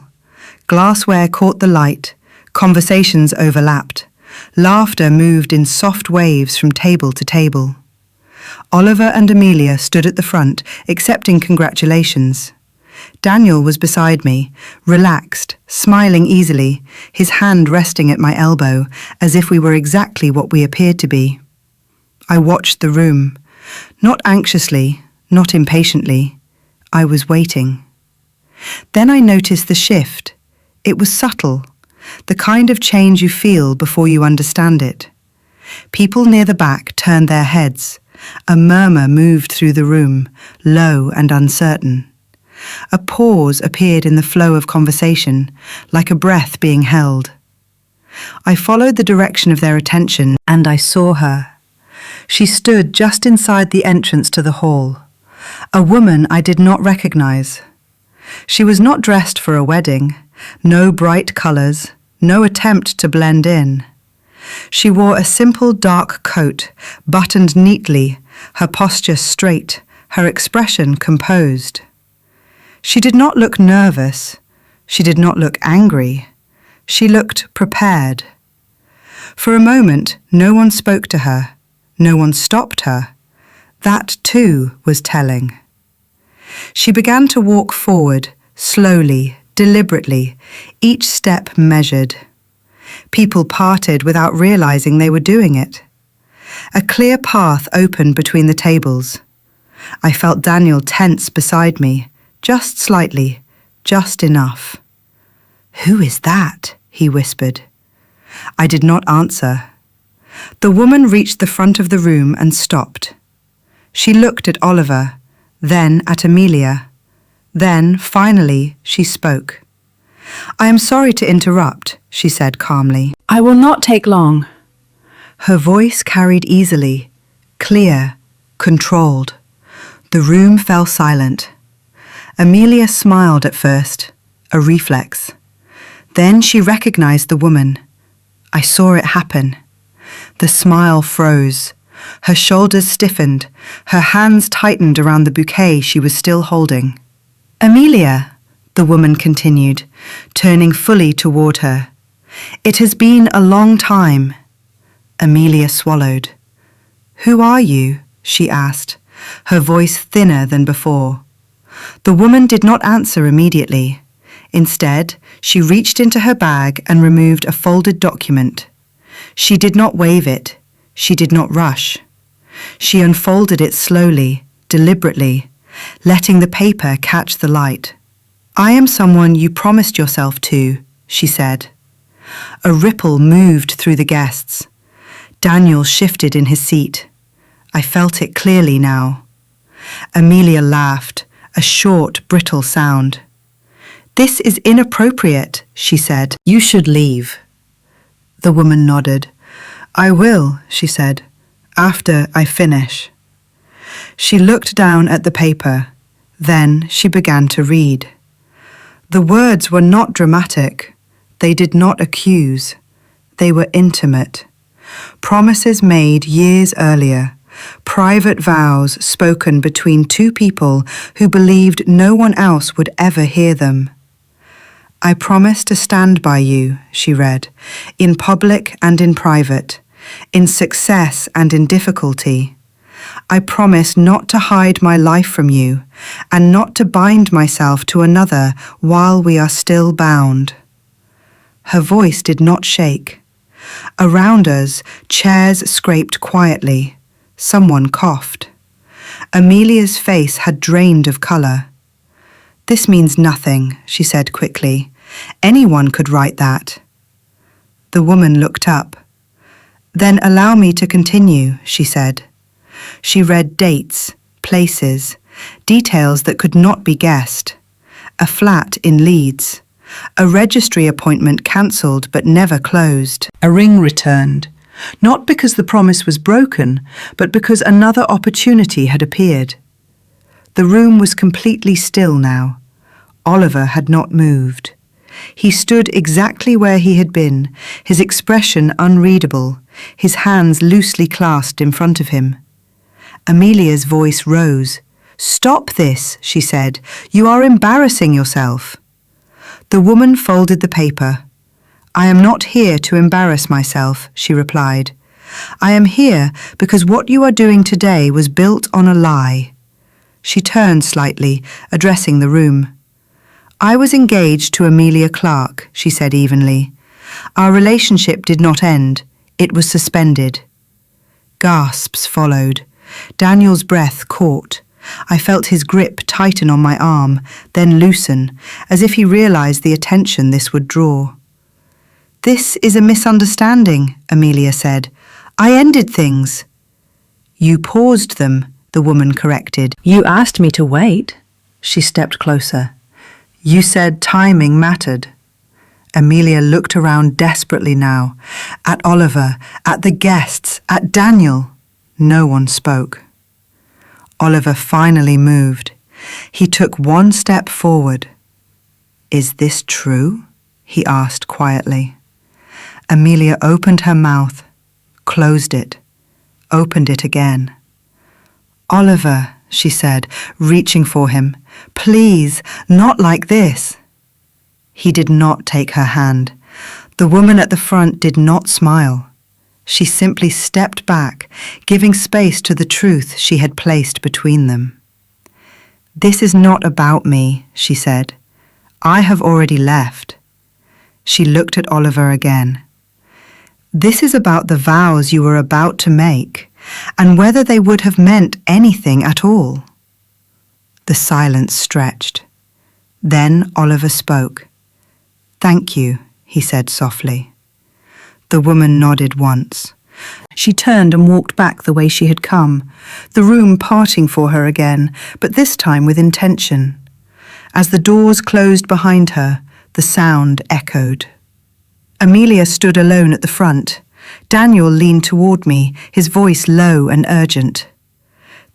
Glassware caught the light, conversations overlapped, laughter moved in soft waves from table to table. Oliver and Amelia stood at the front, accepting congratulations. Daniel was beside me, relaxed, smiling easily, his hand resting at my elbow, as if we were exactly what we appeared to be. I watched the room, not anxiously, not impatiently. I was waiting. Then I noticed the shift. It was subtle, the kind of change you feel before you understand it. People near the back turned their heads. A murmur moved through the room, low and uncertain. A pause appeared in the flow of conversation, like a breath being held. I followed the direction of their attention, and I saw her. She stood just inside the entrance to the hall, a woman I did not recognize. She was not dressed for a wedding, no bright colors, no attempt to blend in. She wore a simple dark coat, buttoned neatly, her posture straight, her expression composed. She did not look nervous. She did not look angry. She looked prepared. For a moment, no one spoke to her. No one stopped her. That, too, was telling. She began to walk forward, slowly, deliberately, each step measured. People parted without realizing they were doing it. A clear path opened between the tables. I felt Daniel tense beside me, just slightly, just enough. "Who is that?" he whispered. I did not answer. The woman reached the front of the room and stopped. She looked at Oliver, then at Amelia. Then, finally, she spoke. "I am sorry to interrupt," she said calmly. "I will not take long." Her voice carried easily, clear, controlled. The room fell silent. Amelia smiled at first, a reflex. Then she recognized the woman. I saw it happen. The smile froze. Her shoulders stiffened. Her hands tightened around the bouquet she was still holding. "Amelia," the woman continued, turning fully toward her. It has been a long time. Amelia swallowed. Who are you? She asked, her voice thinner than before. The woman did not answer immediately. Instead, she reached into her bag and removed a folded document. She did not wave it. She did not rush. She unfolded it slowly, deliberately, letting the paper catch the light. I am someone you promised yourself to, she said. A ripple moved through the guests. Daniel shifted in his seat. I felt it clearly now. Amelia laughed, a short, brittle sound. This is inappropriate, she said. You should leave. The woman nodded. I will, she said, after I finish. She looked down at the paper. Then she began to read. The words were not dramatic. They did not accuse. They were intimate. Promises made years earlier. Private vows spoken between two people who believed no one else would ever hear them. I promise to stand by you, she read, in public and in private, in success and in difficulty. I promise not to hide my life from you and not to bind myself to another while we are still bound. Her voice did not shake. Around us, chairs scraped quietly. Someone coughed. Amelia's face had drained of colour. This means nothing, she said quickly. Anyone could write that. The woman looked up. Then allow me to continue, she said. She read dates, places, details that could not be guessed. A flat in Leeds. A registry appointment cancelled but never closed. A ring returned, not because the promise was broken, but because another opportunity had appeared. The room was completely still now. Oliver had not moved. He stood exactly where he had been, his expression unreadable, his hands loosely clasped in front of him. Amelia's voice rose. Stop this, she said. You are embarrassing yourself. The woman folded the paper. I am not here to embarrass myself, she replied. I am here because what you are doing today was built on a lie. She turned slightly, addressing the room. I was engaged to Amelia Clark, she said evenly. Our relationship did not end. It was suspended. Gasps followed. Daniel's breath caught. I felt his grip tighten on my arm, then loosen, as if he realized the attention this would draw. This is a misunderstanding, Amelia said. I ended things. You paused them, the woman corrected. You asked me to wait. She stepped closer. You said timing mattered. Amelia looked around desperately now, at Oliver, at the guests, at Daniel. No one spoke. Oliver finally moved. He took one step forward. Is this true? He asked quietly. Amelia opened her mouth, closed it, opened it again. Oliver, she said, reaching for him, please, not like this. He did not take her hand. The woman at the front did not smile. She simply stepped back, giving space to the truth she had placed between them. This is not about me, she said. I have already left. She looked at Oliver again. This is about the vows you were about to make, and whether they would have meant anything at all. The silence stretched. Then Oliver spoke. Thank you, he said softly. The woman nodded once. She turned and walked back the way she had come, the room parting for her again, but this time with intention. As the doors closed behind her, the sound echoed. Amelia stood alone at the front. Daniel leaned toward me, his voice low and urgent.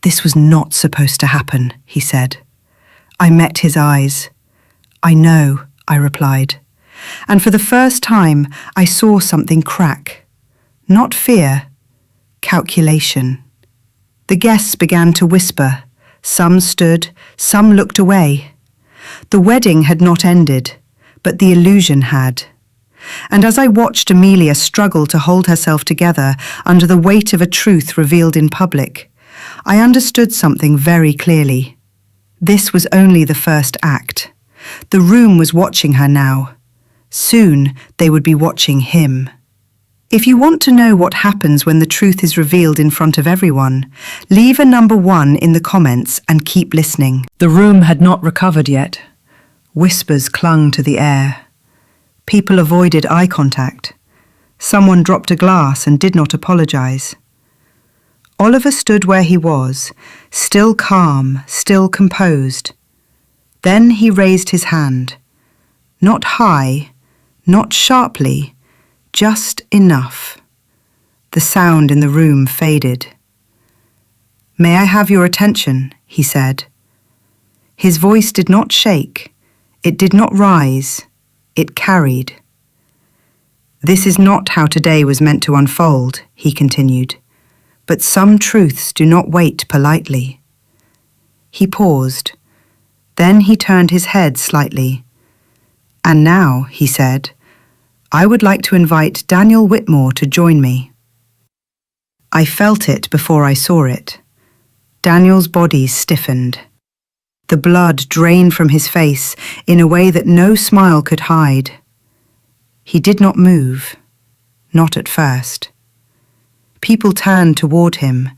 This was not supposed to happen, he said. I met his eyes. I know, I replied. And for the first time, I saw something crack. Not fear, calculation. The guests began to whisper. Some stood, some looked away. The wedding had not ended, but the illusion had. And as I watched Amelia struggle to hold herself together under the weight of a truth revealed in public, I understood something very clearly. This was only the first act. The room was watching her now. Soon they would be watching him. If you want to know what happens when the truth is revealed in front of everyone, leave a number 1 in the comments and keep listening. The room had not recovered yet. Whispers clung to the air. People avoided eye contact. Someone dropped a glass and did not apologize. Oliver stood where he was, still calm, still composed. Then he raised his hand. Not high, not sharply, just enough. The sound in the room faded. "May I have your attention?" he said. His voice did not shake. It did not rise. It carried. "This is not how today was meant to unfold," he continued. "But some truths do not wait politely." He paused. Then he turned his head slightly. "And now," he said, "I would like to invite Daniel Whitmore to join me." I felt it before I saw it. Daniel's body stiffened. The blood drained from his face in a way that no smile could hide. He did not move, not at first. People turned toward him,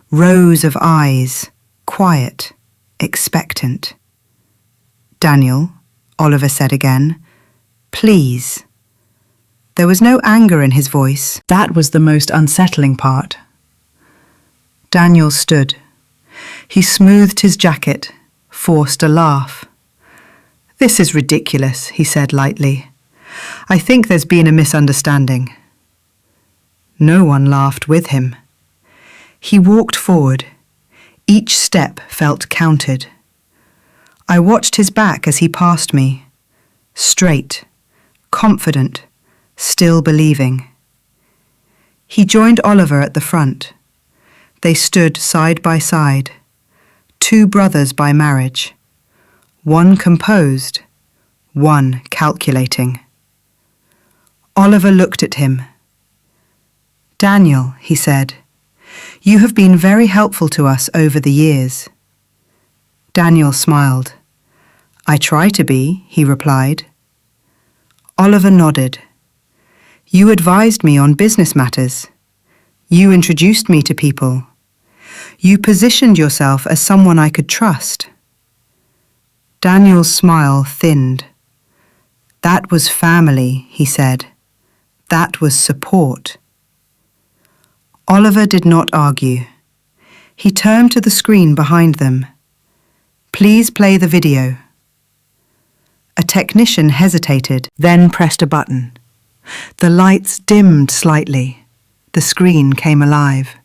rows of eyes, quiet, expectant. "Daniel," Oliver said again, "please." There was no anger in his voice. That was the most unsettling part. Daniel stood. He smoothed his jacket, forced a laugh. "This is ridiculous," he said lightly. "I think there's been a misunderstanding." No one laughed with him. He walked forward. Each step felt counted. I watched his back as he passed me. Straight, confident, still believing. He joined Oliver at the front. They stood side by side, 2 brothers by marriage, one composed, one calculating. Oliver looked at him. "Daniel," he said, "you have been very helpful to us over the years." Daniel smiled. "I try to be," he replied. Oliver nodded. "You advised me on business matters. You introduced me to people. You positioned yourself as someone I could trust." Daniel's smile thinned. "That was family," he said. "That was support." Oliver did not argue. He turned to the screen behind them. "Please play the video." A technician hesitated, then pressed a button. The lights dimmed slightly. The screen came alive.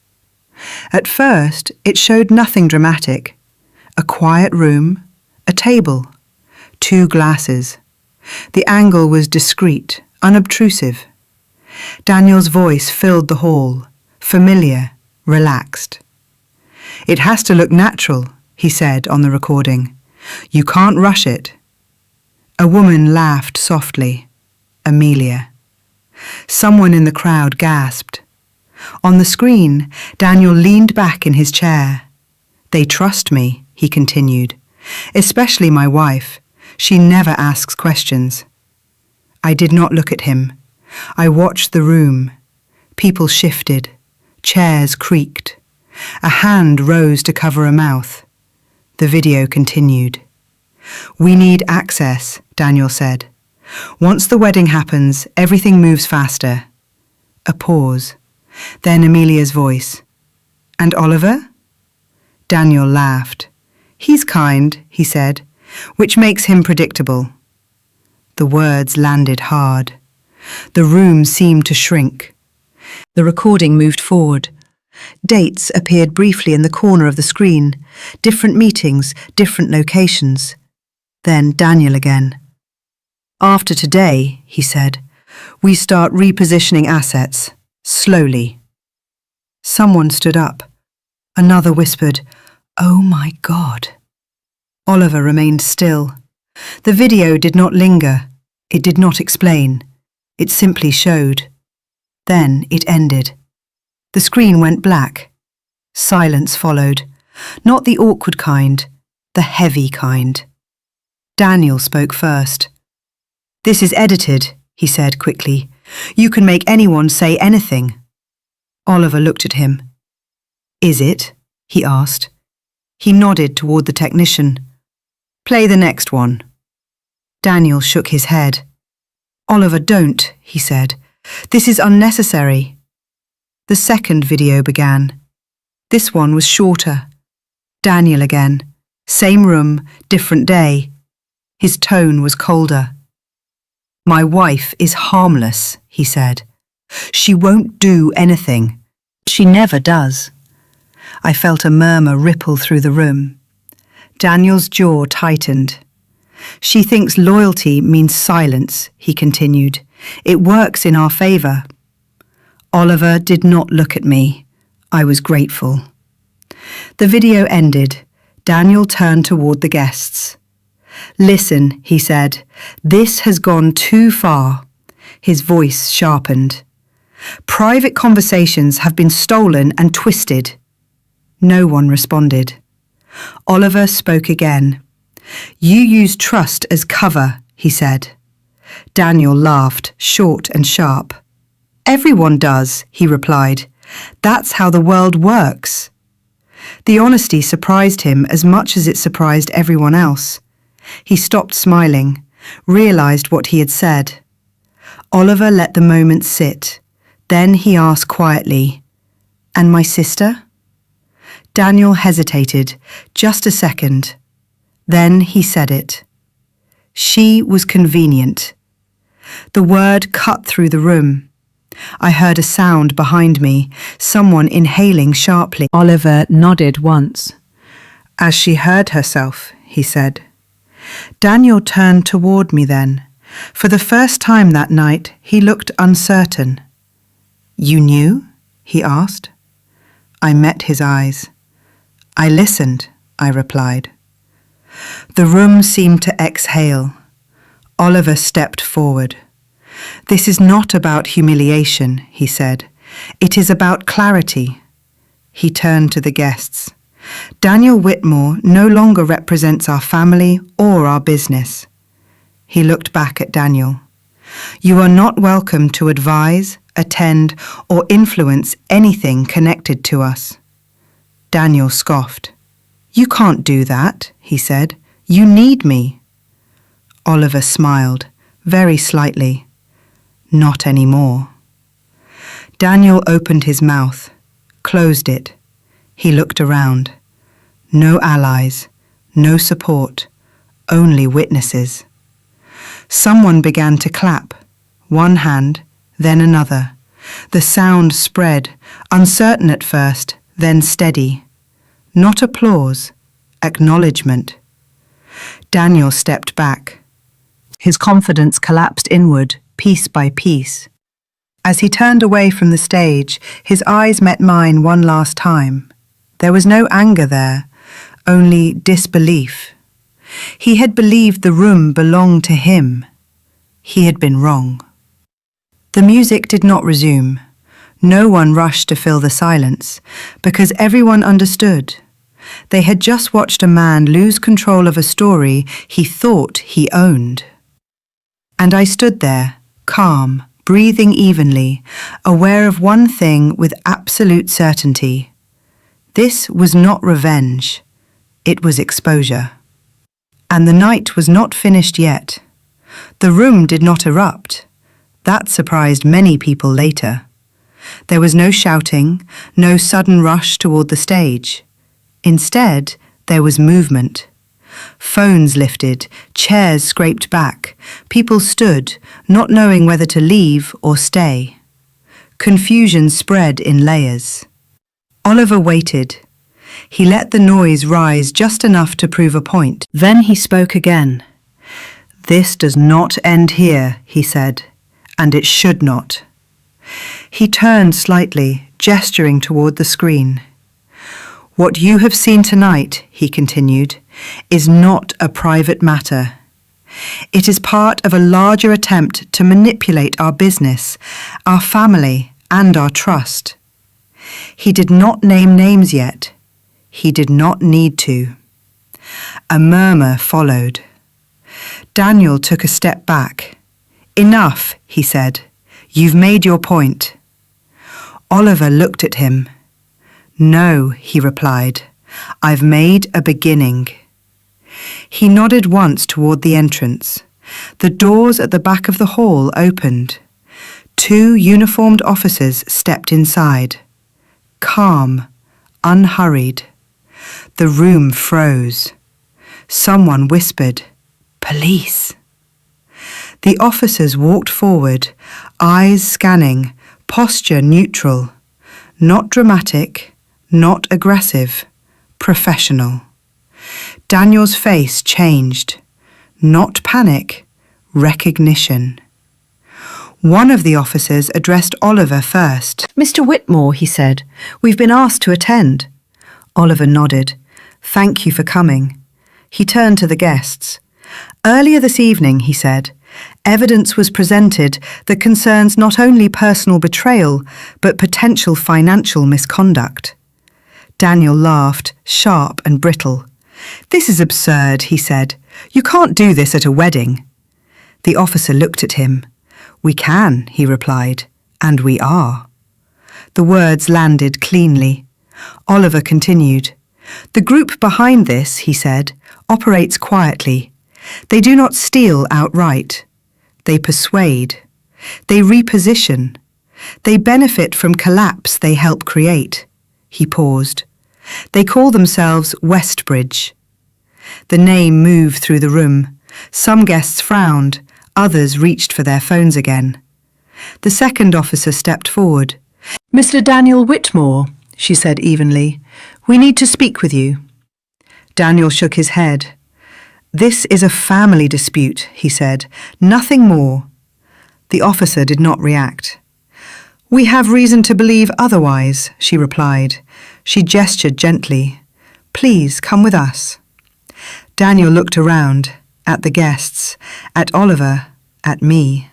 At first, it showed nothing dramatic. A quiet room, a table, 2 glasses. The angle was discreet, unobtrusive. Daniel's voice filled the hall, familiar, relaxed. "It has to look natural," he said on the recording. "You can't rush it." A woman laughed softly. Amelia. Someone in the crowd gasped. On the screen, Daniel leaned back in his chair. "They trust me," he continued. "Especially my wife. She never asks questions." I did not look at him. I watched the room. People shifted. Chairs creaked. A hand rose to cover a mouth. The video continued. "We need access," Daniel said. "Once the wedding happens, everything moves faster." A pause. Then Amelia's voice. "And Oliver?" Daniel laughed. "He's kind," he said, "which makes him predictable." The words landed hard. The room seemed to shrink. The recording moved forward. Dates appeared briefly in the corner of the screen. Different meetings, different locations. Then Daniel again. "After today," he said, "we start repositioning assets, slowly." Someone stood up. Another whispered, "Oh my God." Oliver remained still. The video did not linger. It did not explain. It simply showed. Then it ended. The screen went black. Silence followed. Not the awkward kind, the heavy kind. Daniel spoke first. "This is edited," he said quickly. "You can make anyone say anything." Oliver looked at him. "Is it?" he asked. He nodded toward the technician. "Play the next one." Daniel shook his head. "Oliver, don't," he said. "This is unnecessary." The second video began. This one was shorter. Daniel again. Same room, different day. His tone was colder. "My wife is harmless," he said. "She won't do anything. She never does." I felt a murmur ripple through the room. Daniel's jaw tightened. "She thinks loyalty means silence," he continued. "It works in our favour." Oliver did not look at me. I was grateful. The video ended. Daniel turned toward the guests. "Listen," he said. "This has gone too far." His voice sharpened. "Private conversations have been stolen and twisted." No one responded. Oliver spoke again. "You use trust as cover," he said. Daniel laughed, short and sharp. "Everyone does," he replied. "That's how the world works." The honesty surprised him as much as it surprised everyone else. He stopped smiling, realized what he had said. Oliver let the moment sit. Then he asked quietly, "And my sister?" Daniel hesitated, just a second. Then he said it. "She was convenient." The word cut through the room. I heard a sound behind me, someone inhaling sharply. Oliver nodded once. "As she heard herself," he said. Daniel turned toward me then. For the first time that night, he looked uncertain. "You knew?" he asked. I met his eyes. "I listened," I replied. The room seemed to exhale. Oliver stepped forward. "This is not about humiliation," he said. "It is about clarity." He turned to the guests. "Daniel Whitmore no longer represents our family or our business." He looked back at Daniel. "You are not welcome to advise, attend, or influence anything connected to us." Daniel scoffed. "You can't do that," he said. "You need me." Oliver smiled, very slightly. "Not anymore." Daniel opened his mouth, closed it. He looked around. No allies, no support, only witnesses. Someone began to clap, one hand, then another. The sound spread, uncertain at first, then steady. Not applause, acknowledgement. Daniel stepped back. His confidence collapsed inward, piece by piece. As he turned away from the stage, his eyes met mine one last time. There was no anger there, only disbelief. He had believed the room belonged to him. He had been wrong. The music did not resume. No one rushed to fill the silence, because everyone understood. They had just watched a man lose control of a story he thought he owned. And I stood there, calm, breathing evenly, aware of one thing with absolute certainty. This was not revenge. It was exposure. And the night was not finished yet. The room did not erupt. That surprised many people later. There was no shouting, no sudden rush toward the stage. Instead, there was movement. Phones lifted, chairs scraped back. People stood, not knowing whether to leave or stay. Confusion spread in layers. Oliver waited. He let the noise rise just enough to prove a point. Then he spoke again. "This does not end here," he said, "and it should not." He turned slightly, gesturing toward the screen. "What you have seen tonight," he continued, "is not a private matter. It is part of a larger attempt to manipulate our business, our family, and our trust. He did not name names yet. He did not need to. A murmur followed. Daniel took a step back. "Enough," he said. "You've made your point." Oliver looked at him. "No," he replied. "I've made a beginning." He nodded once toward the entrance. The doors at the back of the hall opened. 2 uniformed officers stepped inside. Calm, unhurried. The room froze. Someone whispered, "Police." The officers walked forward, eyes scanning, posture neutral. Not dramatic, not aggressive, professional. Daniel's face changed. Not panic, recognition. One of the officers addressed Oliver first. "Mr. Whitmore," he said, "we've been asked to attend." Oliver nodded. "Thank you for coming." He turned to the guests. "Earlier this evening," he said, "evidence was presented that concerns not only personal betrayal, but potential financial misconduct." Daniel laughed, sharp and brittle. "This is absurd," he said. "You can't do this at a wedding." The officer looked at him. "We can," he replied, "and we are." The words landed cleanly. Oliver continued. "The group behind this," he said, "operates quietly. They do not steal outright. They persuade. They reposition. They benefit from collapse they help create." He paused. "They call themselves Westbridge." The name moved through the room. Some guests frowned, others reached for their phones again. The second officer stepped forward. "Mr. Daniel Whitmore," she said evenly, "we need to speak with you." Daniel shook his head. "This is a family dispute," he said, "nothing more." The officer did not react. "We have reason to believe otherwise," she replied. She gestured gently. "Please come with us." Daniel looked around, at the guests, at Oliver, at me.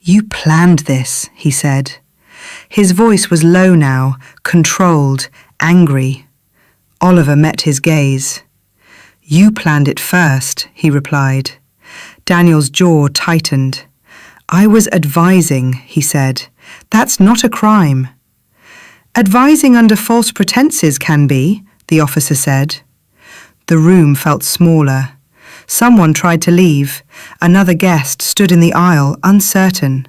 "You planned this," he said. His voice was low now, controlled, angry. Oliver met his gaze. "You planned it first," he replied. Daniel's jaw tightened. "I was advising," he said. "That's not a crime." "Advising under false pretenses can be," the officer said. The room felt smaller. Someone tried to leave. Another guest stood in the aisle, uncertain.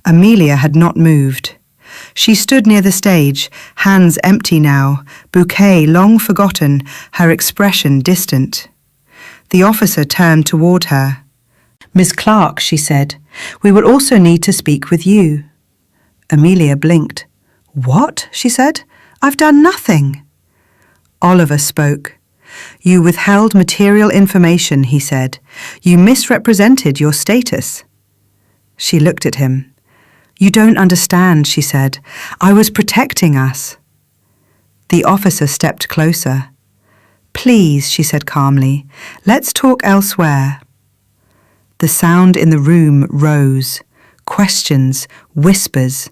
Amelia had not moved. She stood near the stage, hands empty now, bouquet long forgotten, her expression distant. The officer turned toward her. "Miss Clark," she said, "we will also need to speak with you." Amelia blinked. "What?" she said. "I've done nothing." Oliver spoke. "You withheld material information," he said. "You misrepresented your status." She looked at him. "You don't understand," she said. "I was protecting us." The officer stepped closer. "Please," she said calmly, "let's talk elsewhere." The sound in the room rose. Questions, whispers.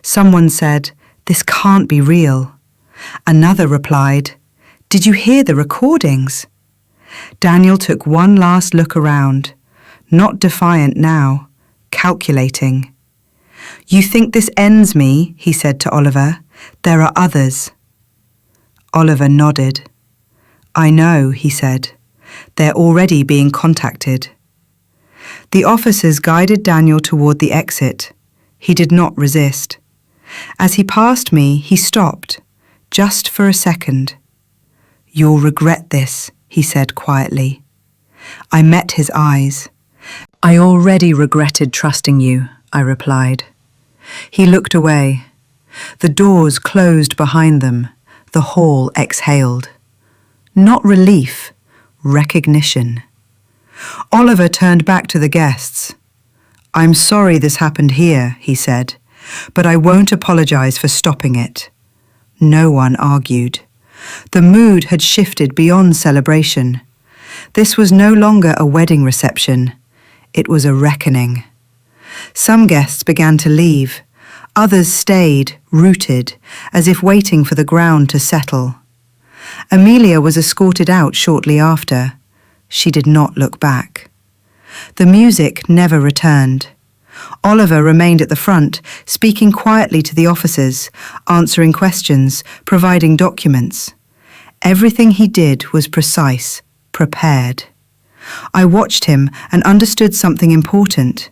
Someone said, "This can't be real." Another replied, "Did you hear the recordings?" Daniel took one last look around, not defiant now, calculating. "You think this ends me?" he said to Oliver. "There are others." Oliver nodded. "I know," he said. "They're already being contacted." The officers guided Daniel toward the exit. He did not resist. As he passed me, he stopped, just for a second. "You'll regret this," he said quietly. I met his eyes. "I already regretted trusting you," I replied. He looked away. The doors closed behind them. The hall exhaled. Not relief, recognition. Oliver turned back to the guests. "I'm sorry this happened here," he said, "but I won't apologize for stopping it." No one argued. The mood had shifted beyond celebration. This was no longer a wedding reception. It was a reckoning. Some guests began to leave. Others stayed, rooted, as if waiting for the ground to settle. Amelia was escorted out shortly after. She did not look back. The music never returned. Oliver remained at the front, speaking quietly to the officers, answering questions, providing documents. Everything he did was precise, prepared. I watched him and understood something important.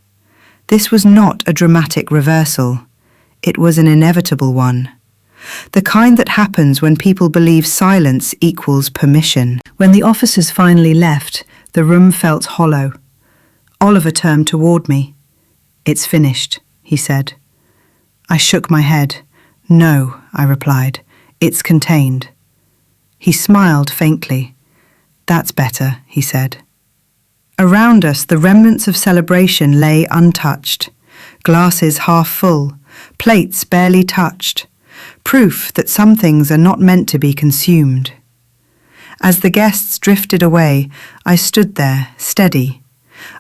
This was not a dramatic reversal. It was an inevitable one. The kind that happens when people believe silence equals permission. When the officers finally left, the room felt hollow. Oliver turned toward me. "It's finished," he said. I shook my head. "No," I replied. "It's contained." He smiled faintly. "That's better," he said. Around us, the remnants of celebration lay untouched. Glasses half full, plates barely touched. Proof that some things are not meant to be consumed. As the guests drifted away, I stood there, steady,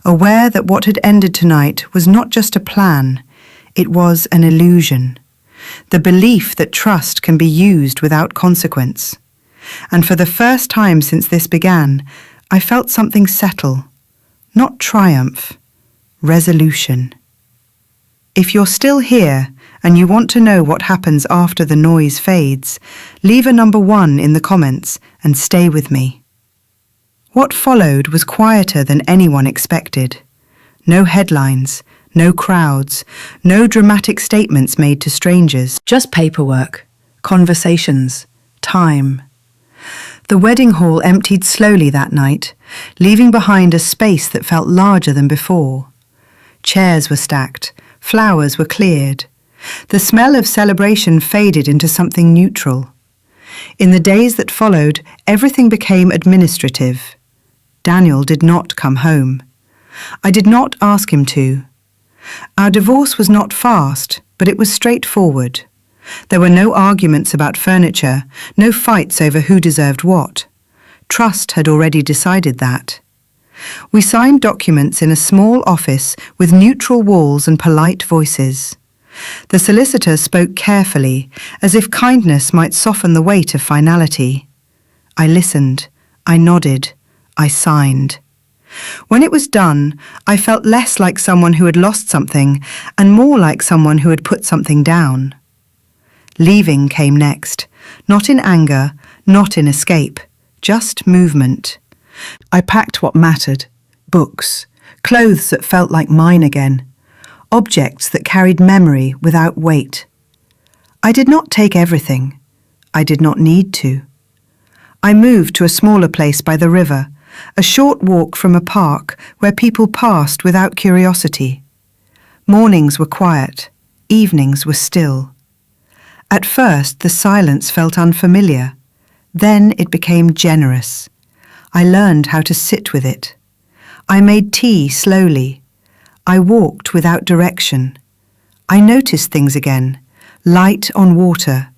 aware that what had ended tonight was not just a plan, it was an illusion. The belief that trust can be used without consequence. And for the first time since this began, I felt something settle. Not triumph, resolution. If you're still here and you want to know what happens after the noise fades, leave a number 1 in the comments and stay with me. What followed was quieter than anyone expected. No headlines, no crowds, no dramatic statements made to strangers. Just paperwork, conversations, time. The wedding hall emptied slowly that night, leaving behind a space that felt larger than before. Chairs were stacked, flowers were cleared. The smell of celebration faded into something neutral. In the days that followed, everything became administrative. Daniel did not come home. I did not ask him to. Our divorce was not fast, but it was straightforward. There were no arguments about furniture, no fights over who deserved what. Trust had already decided that. We signed documents in a small office with neutral walls and polite voices. The solicitor spoke carefully, as if kindness might soften the weight of finality. I listened, I nodded, I signed. When it was done, I felt less like someone who had lost something and more like someone who had put something down. Leaving came next, not in anger, not in escape, just movement. I packed what mattered, books, clothes that felt like mine again, objects that carried memory without weight. I did not take everything. I did not need to. I moved to a smaller place by the river, a short walk from a park where people passed without curiosity. Mornings were quiet, evenings were still. At first, the silence felt unfamiliar. Then it became generous. I learned how to sit with it. I made tea slowly. I walked without direction. I noticed things again, light on water,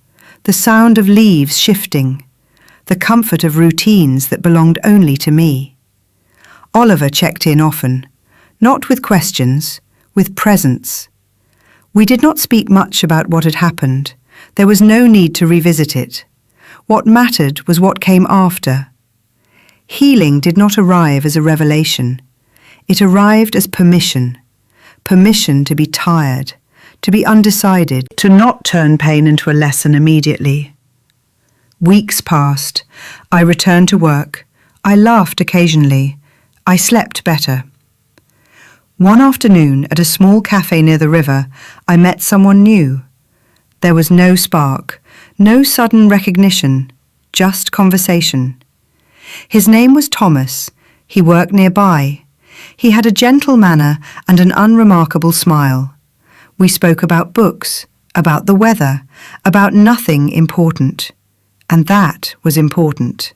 the sound of leaves shifting, the comfort of routines that belonged only to me. Oliver checked in often, not with questions, with presence. We did not speak much about what had happened. There was no need to revisit it. What mattered was what came after. Healing did not arrive as a revelation. It arrived as permission. Permission to be tired, to be undecided, to not turn pain into a lesson immediately. Weeks passed. I returned to work. I laughed occasionally. I slept better. One afternoon, at a small cafe near the river, I met someone new. There was no spark, no sudden recognition, just conversation. His name was Thomas. He worked nearby. He had a gentle manner and an unremarkable smile. We spoke about books, about the weather, about nothing important. And that was important.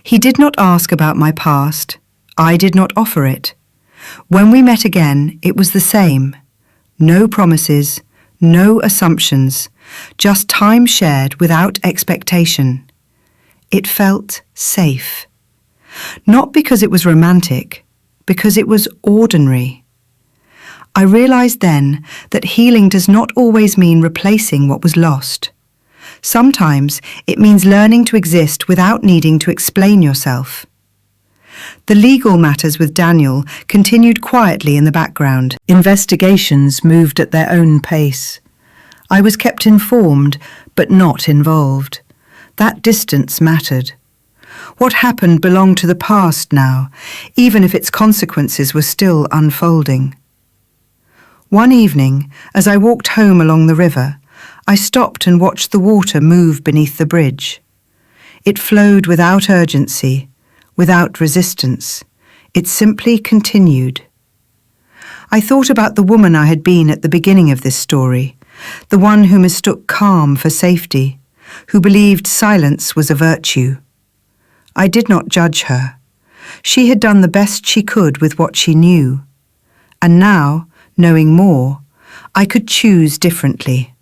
He did not ask about my past. I did not offer it. When we met again, it was the same. No promises, no assumptions, just time shared without expectation. It felt safe. Not because it was romantic, because it was ordinary. I realized then that healing does not always mean replacing what was lost. Sometimes it means learning to exist without needing to explain yourself. The legal matters with Daniel continued quietly in the background. Investigations moved at their own pace. I was kept informed, but not involved. That distance mattered. What happened belonged to the past now, even if its consequences were still unfolding. One evening, as I walked home along the river, I stopped and watched the water move beneath the bridge. It flowed without urgency, without resistance. It simply continued. I thought about the woman I had been at the beginning of this story, the one who mistook calm for safety, who believed silence was a virtue. I did not judge her. She had done the best she could with what she knew. And now, knowing more, I could choose differently.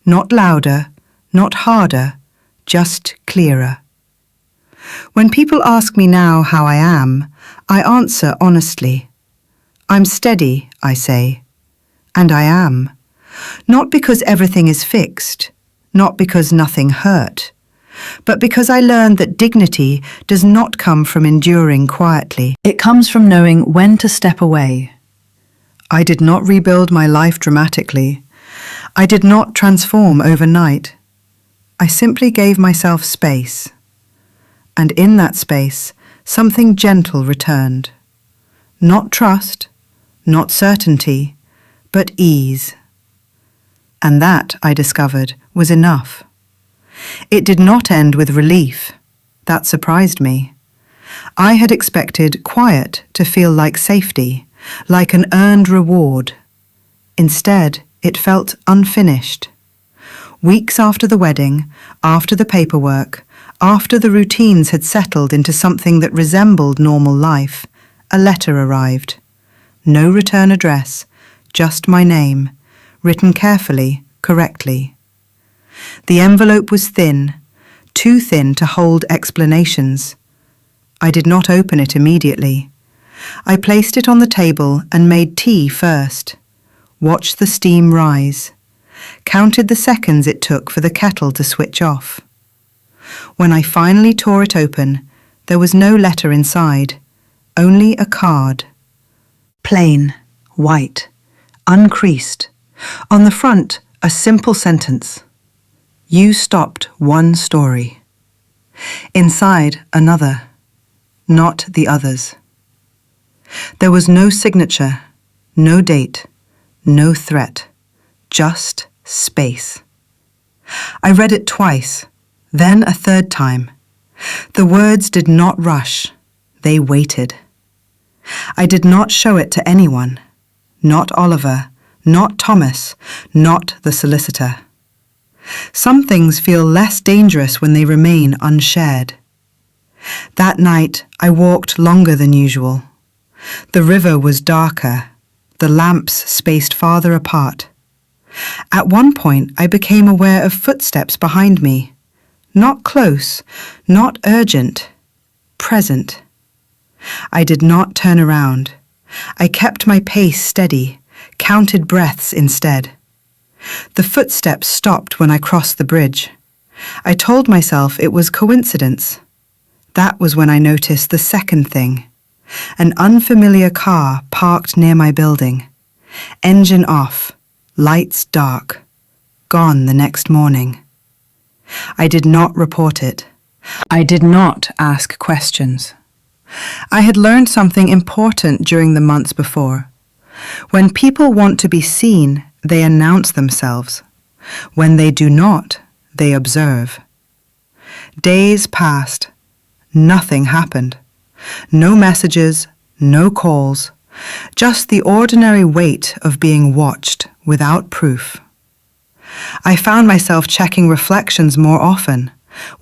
Not louder, not harder, just clearer. When people ask me now how I am, I answer honestly. I'm steady, I say. And I am. Not because everything is fixed, not because nothing hurt, but because I learned that dignity does not come from enduring quietly. It comes from knowing when to step away. I did not rebuild my life dramatically. I did not transform overnight. I simply gave myself space. And in that space, something gentle returned. Not trust, not certainty, but ease. And that, I discovered, was enough. It did not end with relief. That surprised me. I had expected quiet to feel like safety, like an earned reward. Instead, it felt unfinished. Weeks after the wedding, after the paperwork, after the routines had settled into something that resembled normal life, a letter arrived. No return address, just my name, written carefully, correctly. The envelope was thin, too thin to hold explanations. I did not open it immediately. I placed it on the table and made tea first. Watched the steam rise. Counted the seconds it took for the kettle to switch off. When I finally tore it open, there was no letter inside, only a card. Plain, white, uncreased. On the front, a simple sentence. You stopped one story. Inside, another. Not the others. There was no signature, no date, no threat, just space. I read it twice, then a third time. The words did not rush, they waited. I did not show it to anyone, not Oliver, not Thomas, not the solicitor. Some things feel less dangerous when they remain unshared. That night, I walked longer than usual. The river was darker, the lamps spaced farther apart. At one point, I became aware of footsteps behind me. Not close, not urgent, present. I did not turn around. I kept my pace steady, counted breaths instead. The footsteps stopped when I crossed the bridge. I told myself it was coincidence. That was when I noticed the second thing. An unfamiliar car parked near my building. Engine off, lights dark. Gone the next morning. I did not report it. I did not ask questions. I had learned something important during the months before. When people want to be seen, they announce themselves. When they do not, they observe. Days passed. Nothing happened. No messages, no calls, just the ordinary weight of being watched without proof. I found myself checking reflections more often,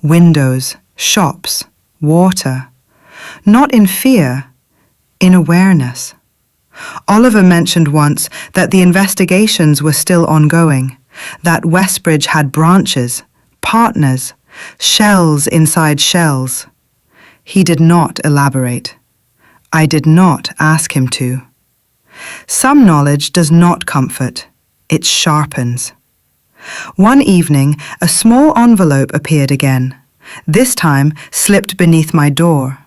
windows, shops, water, not in fear, in awareness. Oliver mentioned once that the investigations were still ongoing, that Westbridge had branches, partners, shells inside shells. He did not elaborate. I did not ask him to. Some knowledge does not comfort, it sharpens. One evening, a small envelope appeared again, this time slipped beneath my door.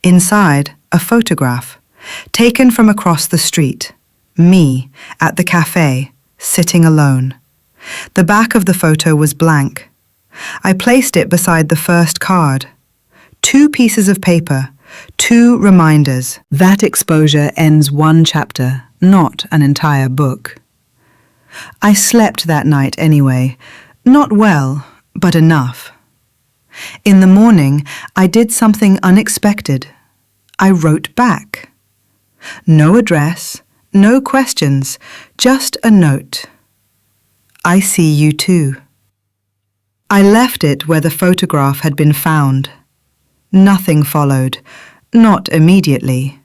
Inside, a photograph, taken from across the street, me at the cafe, sitting alone. The back of the photo was blank. I placed it beside the first card. 2 pieces of paper, 2 reminders. That exposure ends one chapter, not an entire book. I slept that night anyway, not well, but enough. In the morning, I did something unexpected. I wrote back. No address, no questions, just a note. I see you too. I left it where the photograph had been found. Nothing followed, not immediately.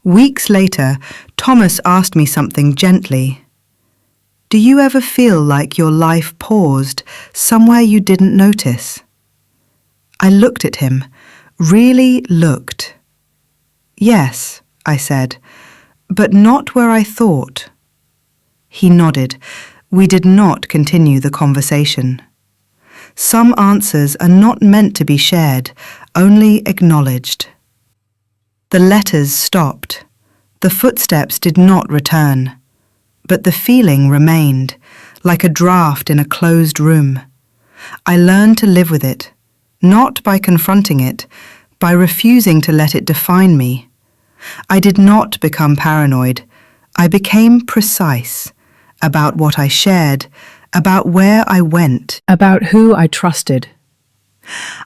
Weeks later, Thomas asked me something gently. Do you ever feel like your life paused somewhere you didn't notice? I looked at him, really looked. Yes, I said, but not where I thought. He nodded. We did not continue the conversation. Some answers are not meant to be shared, only acknowledged. The letters stopped. The footsteps did not return. But the feeling remained, like a draft in a closed room. I learned to live with it, not by confronting it, by refusing to let it define me. I did not become paranoid. I became precise about what I shared, about where I went, about who I trusted.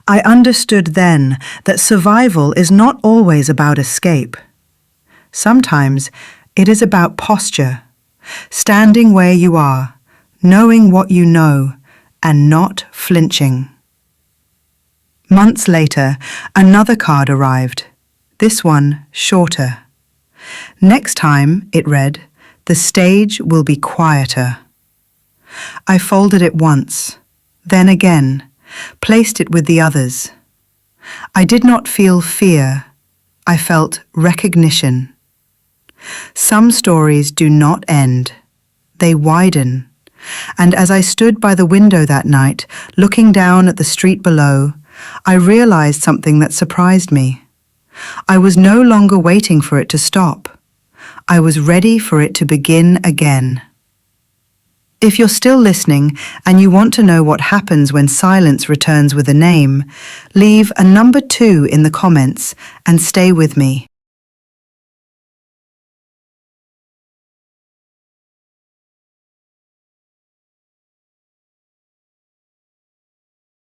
I understood then that survival is not always about escape. Sometimes it is about posture, standing where you are, knowing what you know, and not flinching. Months later, another card arrived, this one shorter. Next time, it read, the stage will be quieter. I folded it once, then again, placed it with the others. I did not feel fear, I felt recognition. Some stories do not end, they widen. And as I stood by the window that night, looking down at the street below, I realized something that surprised me. I was no longer waiting for it to stop. I was ready for it to begin again. If you're still listening and you want to know what happens when silence returns with a name, leave a number 2 in the comments and stay with me.